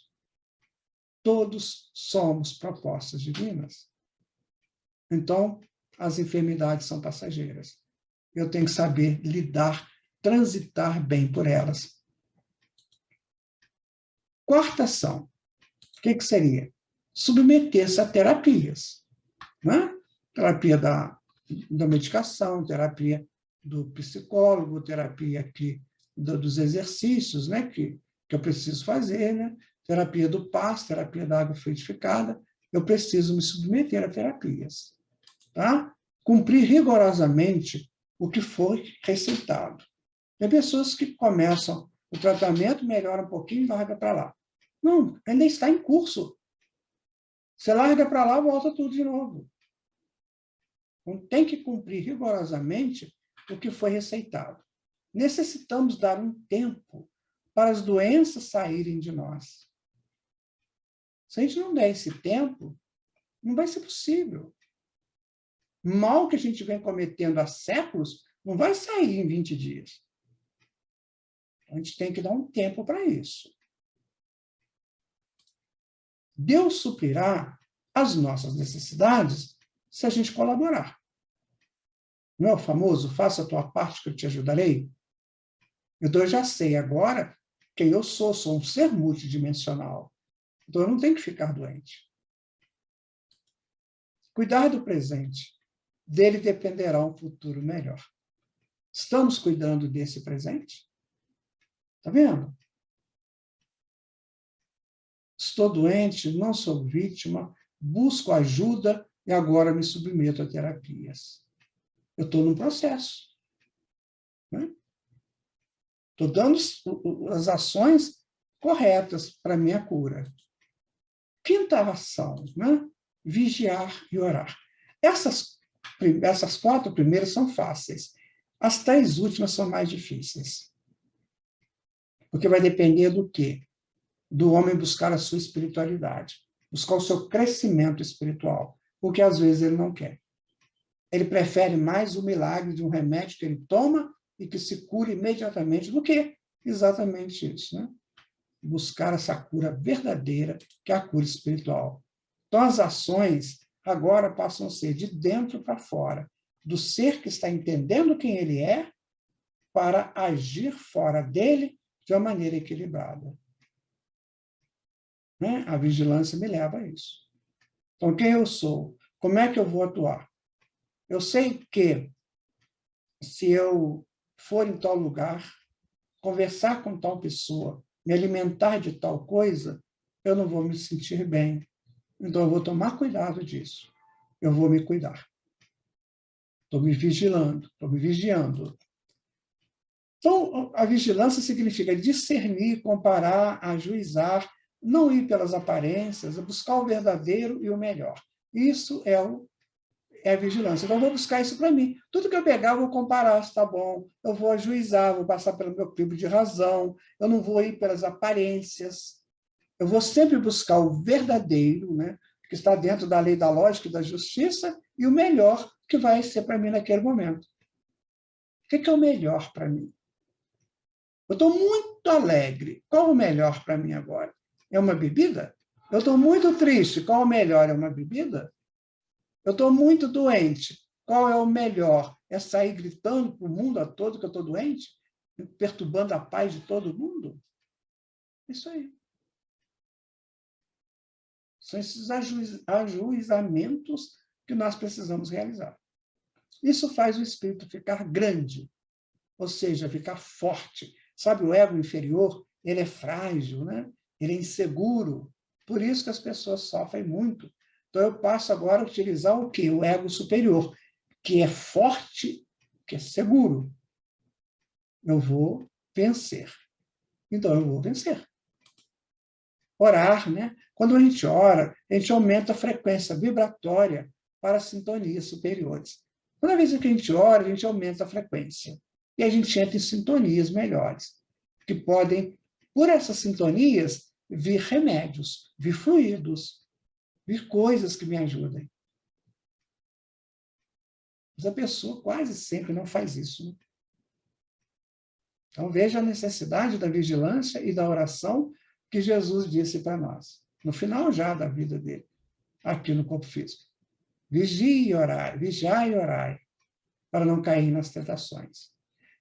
Todos somos propostas divinas. Então, as enfermidades são passageiras. Eu tenho que saber lidar, transitar bem por elas. Quarta ação. O que seria? Submeter-se a terapias. Né? Terapia da medicação, terapia do psicólogo, terapia dos exercícios, né? que eu preciso fazer, né? Terapia do pasto, terapia da água frutificada. Eu preciso me submeter a terapias. Tá? Cumprir rigorosamente o que foi receitado. Tem pessoas que começam o tratamento, melhora um pouquinho e larga para lá. Não, ainda está em curso. Você larga para lá, volta tudo de novo. Então, tem que cumprir rigorosamente o que foi receitado. Necessitamos dar um tempo para as doenças saírem de nós. Se a gente não der esse tempo, não vai ser possível. Mal que a gente vem cometendo há séculos, não vai sair em 20 dias. A gente tem que dar um tempo para isso. Deus suprirá as nossas necessidades se a gente colaborar. Não é o famoso, faça a tua parte que eu te ajudarei? Então, eu já sei agora quem eu sou um ser multidimensional. Então, eu não tenho que ficar doente. Cuidar do presente, dele dependerá um futuro melhor. Estamos cuidando desse presente? Está vendo? Estou doente, não sou vítima, busco ajuda e agora me submeto a terapias. Eu estou num processo. Estou dando as ações corretas para a minha cura. Quinta ação, né? Vigiar e orar. Essas 4 primeiras são fáceis. As 3 últimas são mais difíceis. Porque vai depender do quê? Do homem buscar a sua espiritualidade, buscar o seu crescimento espiritual, porque às vezes ele não quer. Ele prefere mais o milagre de um remédio que ele toma e que se cura imediatamente do que exatamente isso, né? Buscar essa cura verdadeira, que é a cura espiritual. Então, as ações agora passam a ser de dentro para fora, do ser que está entendendo quem ele é, para agir fora dele de uma maneira equilibrada. Né? A vigilância me leva a isso. Então, quem eu sou? Como é que eu vou atuar? Eu sei que, se eu for em tal lugar, conversar com tal pessoa, me alimentar de tal coisa, eu não vou me sentir bem. Então, eu vou tomar cuidado disso. Eu vou me cuidar. Estou me vigilando, estou me vigiando. Então, a vigilância significa discernir, comparar, ajuizar, não ir pelas aparências, buscar o verdadeiro e o melhor. Isso é a vigilância. Então, eu vou buscar isso para mim. Tudo que eu pegar, eu vou comparar se está bom. Eu vou ajuizar, vou passar pelo meu crivo de razão. Eu não vou ir pelas aparências. Eu vou sempre buscar o verdadeiro, né, que está dentro da lei da lógica e da justiça, e o melhor que vai ser para mim naquele momento. O que é o melhor para mim? Eu estou muito alegre. Qual o melhor para mim agora? É uma bebida? Eu estou muito triste. Qual o melhor? É uma bebida? Eu estou muito doente. Qual é o melhor? É sair gritando para o mundo todo que eu estou doente? Perturbando a paz de todo mundo? Isso aí. São esses ajuizamentos que nós precisamos realizar. Isso faz o espírito ficar grande, ou seja, ficar forte. Sabe, o ego inferior, ele é frágil, né? Ele é inseguro. Por isso que as pessoas sofrem muito. Então, eu passo agora a utilizar o quê? O ego superior, que é forte, que é seguro. Eu vou vencer. Então, eu vou vencer. Orar, né? Quando a gente ora, a gente aumenta a frequência vibratória para sintonias superiores. Toda vez que a gente ora, a gente aumenta a frequência. E a gente entra em sintonias melhores, que podem, por essas sintonias, vir remédios, vir fluidos, vir coisas que me ajudem. Mas a pessoa quase sempre não faz isso. Né? Então, veja a necessidade da vigilância e da oração que Jesus disse para nós, no final já da vida dele, aqui no corpo físico. Vigie e orai, vigiai e orai, para não cair nas tentações.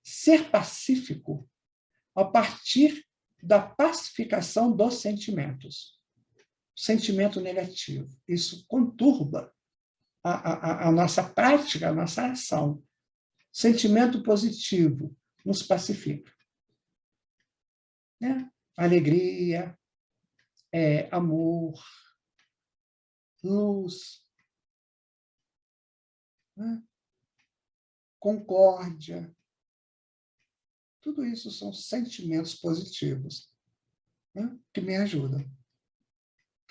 Ser pacífico a partir da pacificação dos sentimentos. Sentimento negativo. Isso conturba a nossa prática, a nossa ação. Sentimento positivo nos pacifica. Né? Alegria, amor, luz, né? Concórdia. Tudo isso são sentimentos positivos, né, que me ajudam.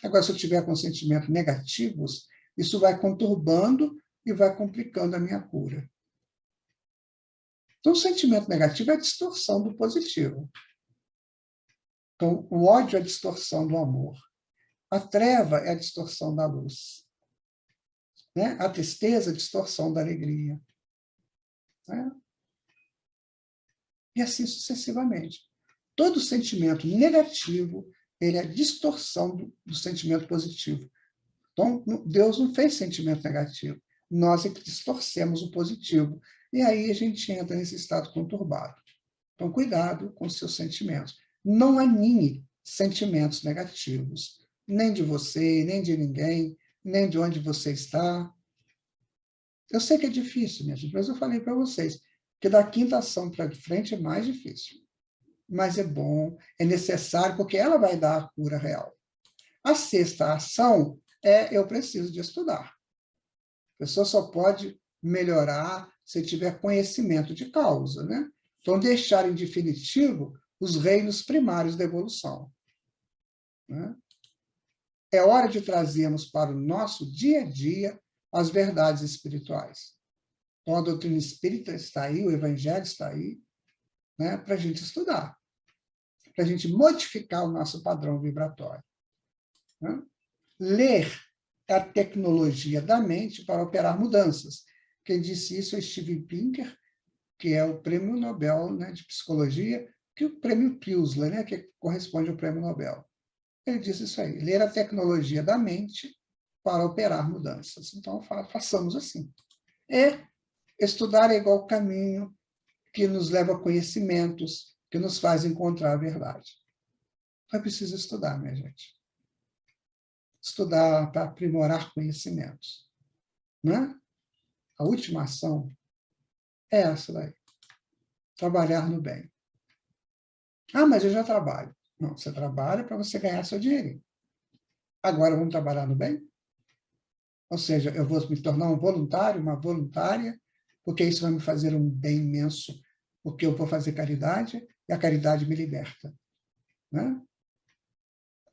Agora, se eu tiver com sentimentos negativos, isso vai conturbando e vai complicando a minha cura. Então, o sentimento negativo é a distorção do positivo. Então, o ódio é a distorção do amor. A treva é a distorção da luz. Né? A tristeza é a distorção da alegria. Né? E assim sucessivamente. Todo sentimento negativo, ele é a distorção do sentimento positivo. Então, Deus não fez sentimento negativo. Nós é que distorcemos o positivo. E aí a gente entra nesse estado conturbado. Então, cuidado com os seus sentimentos. Não anime sentimentos negativos, nem de você, nem de ninguém, nem de onde você está. Eu sei que é difícil, minha gente, mas eu falei para vocês que da quinta ação para frente é mais difícil. Mas é bom, é necessário, porque ela vai dar a cura real. A sexta ação é eu preciso de estudar. A pessoa só pode melhorar se tiver conhecimento de causa, né? Então, deixar em definitivo os reinos primários da evolução, né? É hora de trazermos para o nosso dia a dia as verdades espirituais. Então, a doutrina espírita está aí, o evangelho está aí, né, para a gente estudar, para a gente modificar o nosso padrão vibratório, né? Ler é a tecnologia da mente para operar mudanças. Quem disse isso é Steven Pinker, que é o prêmio Nobel, né, de psicologia, que o prêmio Pillsbury, né, que corresponde ao prêmio Nobel. Ele disse isso aí, ler a tecnologia da mente para operar mudanças. Então, façamos assim. E estudar é igual caminho que nos leva a conhecimentos, que nos faz encontrar a verdade. Então, é preciso estudar, minha gente. Estudar para aprimorar conhecimentos, né? A última ação é essa daí. Trabalhar no bem. Ah, mas eu já trabalho. Não, você trabalha para você ganhar seu dinheirinho. Agora vamos trabalhar no bem? Ou seja, eu vou me tornar um voluntário, uma voluntária, porque isso vai me fazer um bem imenso, porque eu vou fazer caridade e a caridade me liberta, né?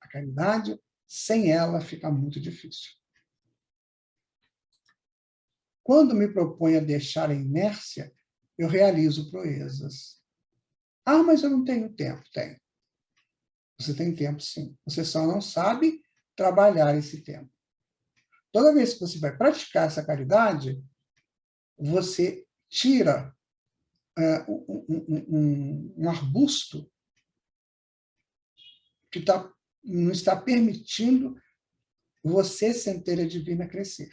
A caridade, sem ela, fica muito difícil. Quando me proponho a deixar a inércia, eu realizo proezas. Ah, mas eu não tenho tempo. Tem. Você tem tempo, sim. Você só não sabe trabalhar esse tempo. Toda vez que você vai praticar essa caridade, você tira um arbusto que não está permitindo você, centelha divina, crescer.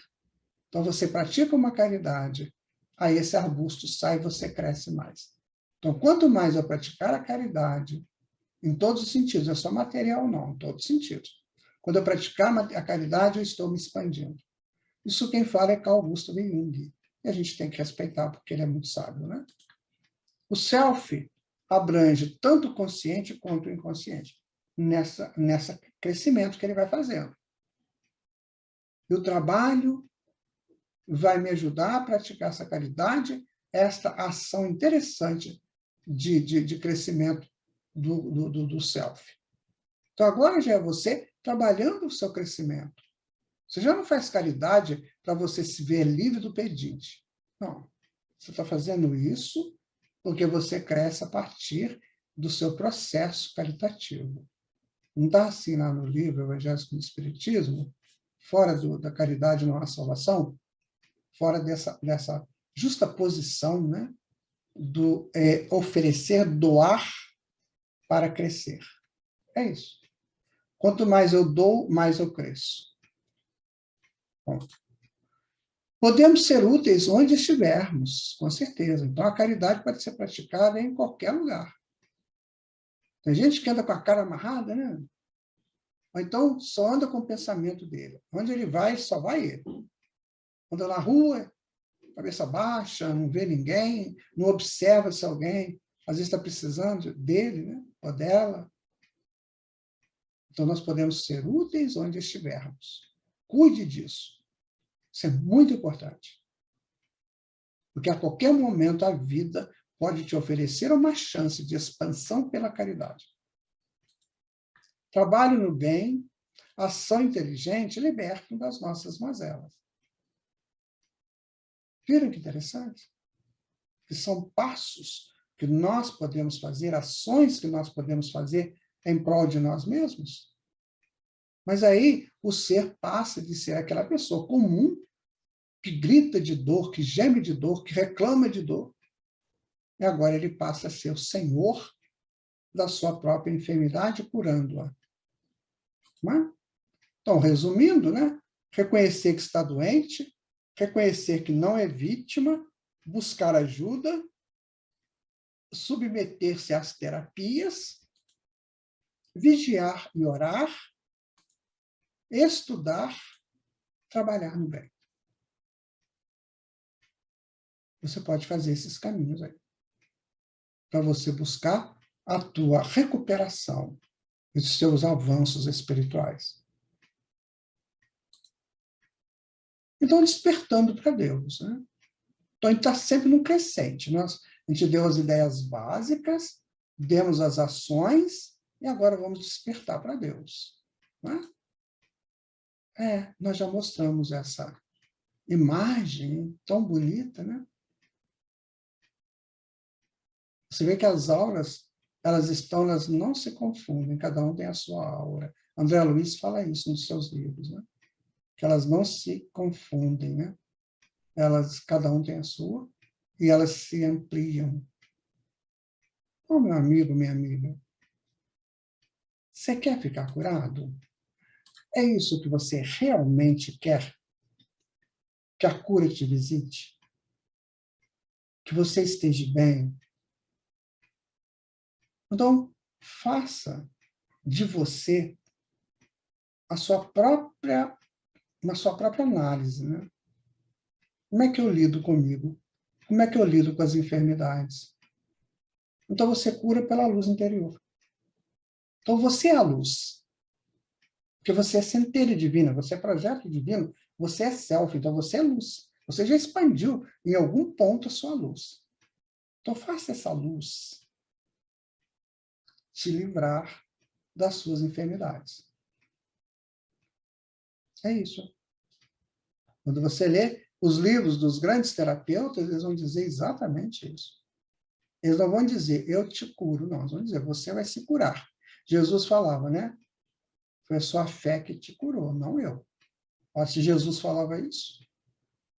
Então, você pratica uma caridade, aí esse arbusto sai e você cresce mais. Então, quanto mais eu praticar a caridade, em todos os sentidos, não é só material, não, em todos os sentidos. Quando eu praticar a caridade, eu estou me expandindo. Isso quem fala é Carl Gustav Jung. E a gente tem que respeitar, porque ele é muito sábio, né? O self abrange tanto o consciente quanto o inconsciente, nessa crescimento que ele vai fazendo. E o trabalho vai me ajudar a praticar essa caridade, esta ação interessante de crescimento do self. Então, agora já é você trabalhando o seu crescimento. Você já não faz caridade para você se ver livre do pedinte. Não. Você está fazendo isso porque você cresce a partir do seu processo caritativo. Não está assim lá no livro Evangelho do Espiritismo, fora da caridade não há salvação, fora dessa justa posição, né, do oferecer, doar para crescer. É isso. Quanto mais eu dou, mais eu cresço. Bom, podemos ser úteis onde estivermos, com certeza. Então, a caridade pode ser praticada em qualquer lugar. Tem gente que anda com a cara amarrada, né? Ou então, só anda com o pensamento dele. Onde ele vai, só vai ele. Anda na rua, cabeça baixa, não vê ninguém, não observa se alguém, às vezes, está precisando dele, né? Ou dela. Então, nós podemos ser úteis onde estivermos. Cuide disso. Isso é muito importante. Porque a qualquer momento a vida pode te oferecer uma chance de expansão pela caridade. Trabalho no bem, ação inteligente libertam das nossas mazelas. Viram que interessante? Que são passos que nós podemos fazer, ações que nós podemos fazer em prol de nós mesmos. Mas aí o ser passa de ser aquela pessoa comum que grita de dor, que geme de dor, que reclama de dor. E agora ele passa a ser o senhor da sua própria enfermidade, curando-a. Então, resumindo, né? Reconhecer que está doente, reconhecer que não é vítima, buscar ajuda, submeter-se às terapias, vigiar e orar, estudar, trabalhar no bem. Você pode fazer esses caminhos aí, para você buscar a tua recuperação e os seus avanços espirituais. Então, despertando para Deus, né? Então, a gente está sempre no crescente. A gente deu as ideias básicas, demos as ações, e agora vamos despertar para Deus. Né? Nós já mostramos essa imagem tão bonita, né? Você vê que as auras, elas não se confundem, cada um tem a sua aura. André Luiz fala isso nos seus livros, né? Que elas não se confundem, né? Cada um tem a sua, e elas se ampliam. Ô, meu amigo, minha amiga, você quer ficar curado? É isso que você realmente quer? Que a cura te visite? Que você esteja bem? Então, faça de você a sua própria, na sua própria análise, né? Como é que eu lido comigo? Como é que eu lido com as enfermidades? Então, você cura pela luz interior. Então, você é a luz. Porque você é centelha divina, você é projeto divino, você é self, então você é luz. Você já expandiu em algum ponto a sua luz. Então, faça essa luz te livrar das suas enfermidades. É isso. Quando você lê os livros dos grandes terapeutas, eles vão dizer exatamente isso. Eles não vão dizer, eu te curo, não. Eles vão dizer, você vai se curar. Jesus falava, né? Foi a sua fé que te curou, não eu. Ó, se Jesus falava isso,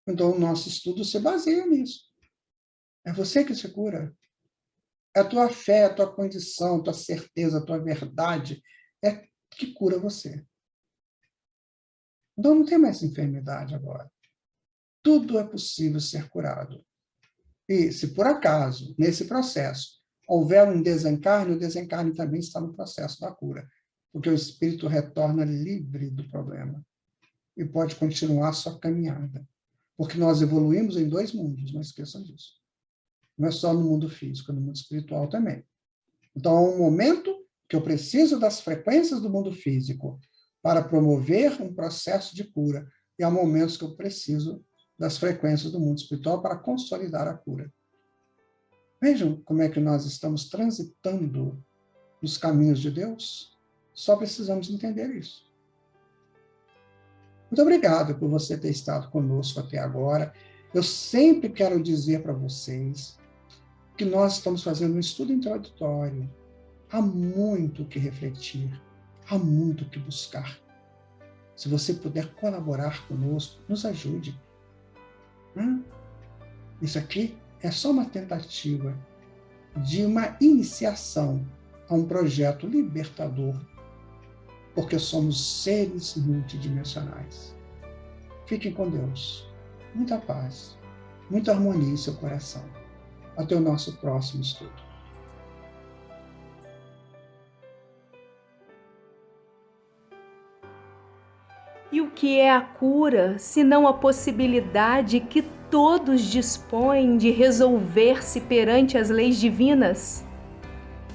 então o nosso estudo se baseia nisso. É você que se cura. É a tua fé, a tua condição, a tua certeza, a tua verdade é que cura você. Então não tem mais enfermidade agora. Tudo é possível ser curado. E se por acaso, nesse processo, houver um desencarne, o desencarne também está no processo da cura, porque o espírito retorna livre do problema e pode continuar sua caminhada. Porque nós evoluímos em 2 mundos, não esqueçam disso. Não é só no mundo físico, é no mundo espiritual também. Então, há um momento que eu preciso das frequências do mundo físico para promover um processo de cura, e há momentos que eu preciso das frequências do mundo espiritual para consolidar a cura. Vejam como é que nós estamos transitando nos caminhos de Deus. Só precisamos entender isso. Muito obrigado por você ter estado conosco até agora. Eu sempre quero dizer para vocês que nós estamos fazendo um estudo introdutório. Há muito o que refletir, há muito o que buscar. Se você puder colaborar conosco, nos ajude. Isso aqui é só uma tentativa de uma iniciação a um projeto libertador, porque somos seres multidimensionais. Fiquem com Deus. Muita paz, muita harmonia em seu coração. Até o nosso próximo estudo. E o que é a cura, senão a possibilidade que todos dispõem de resolver-se perante as leis divinas?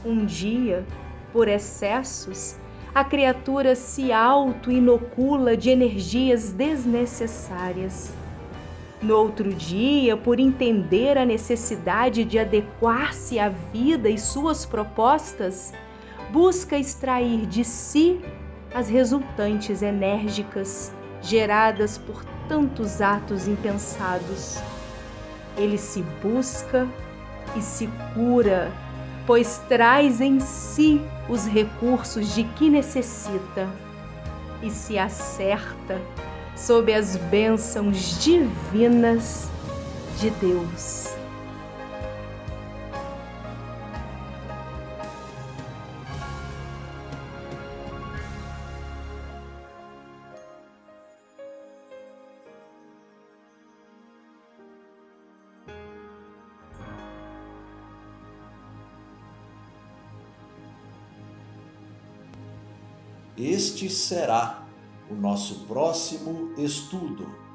Um dia, por excessos, a criatura se auto-inocula de energias desnecessárias. No outro dia, por entender a necessidade de adequar-se à vida e suas propostas, busca extrair de si as resultantes enérgicas geradas por tantos atos impensados. Ele se busca e se cura, pois traz em si os recursos de que necessita e se acerta sob as bênçãos divinas de Deus. Este será o nosso próximo estudo.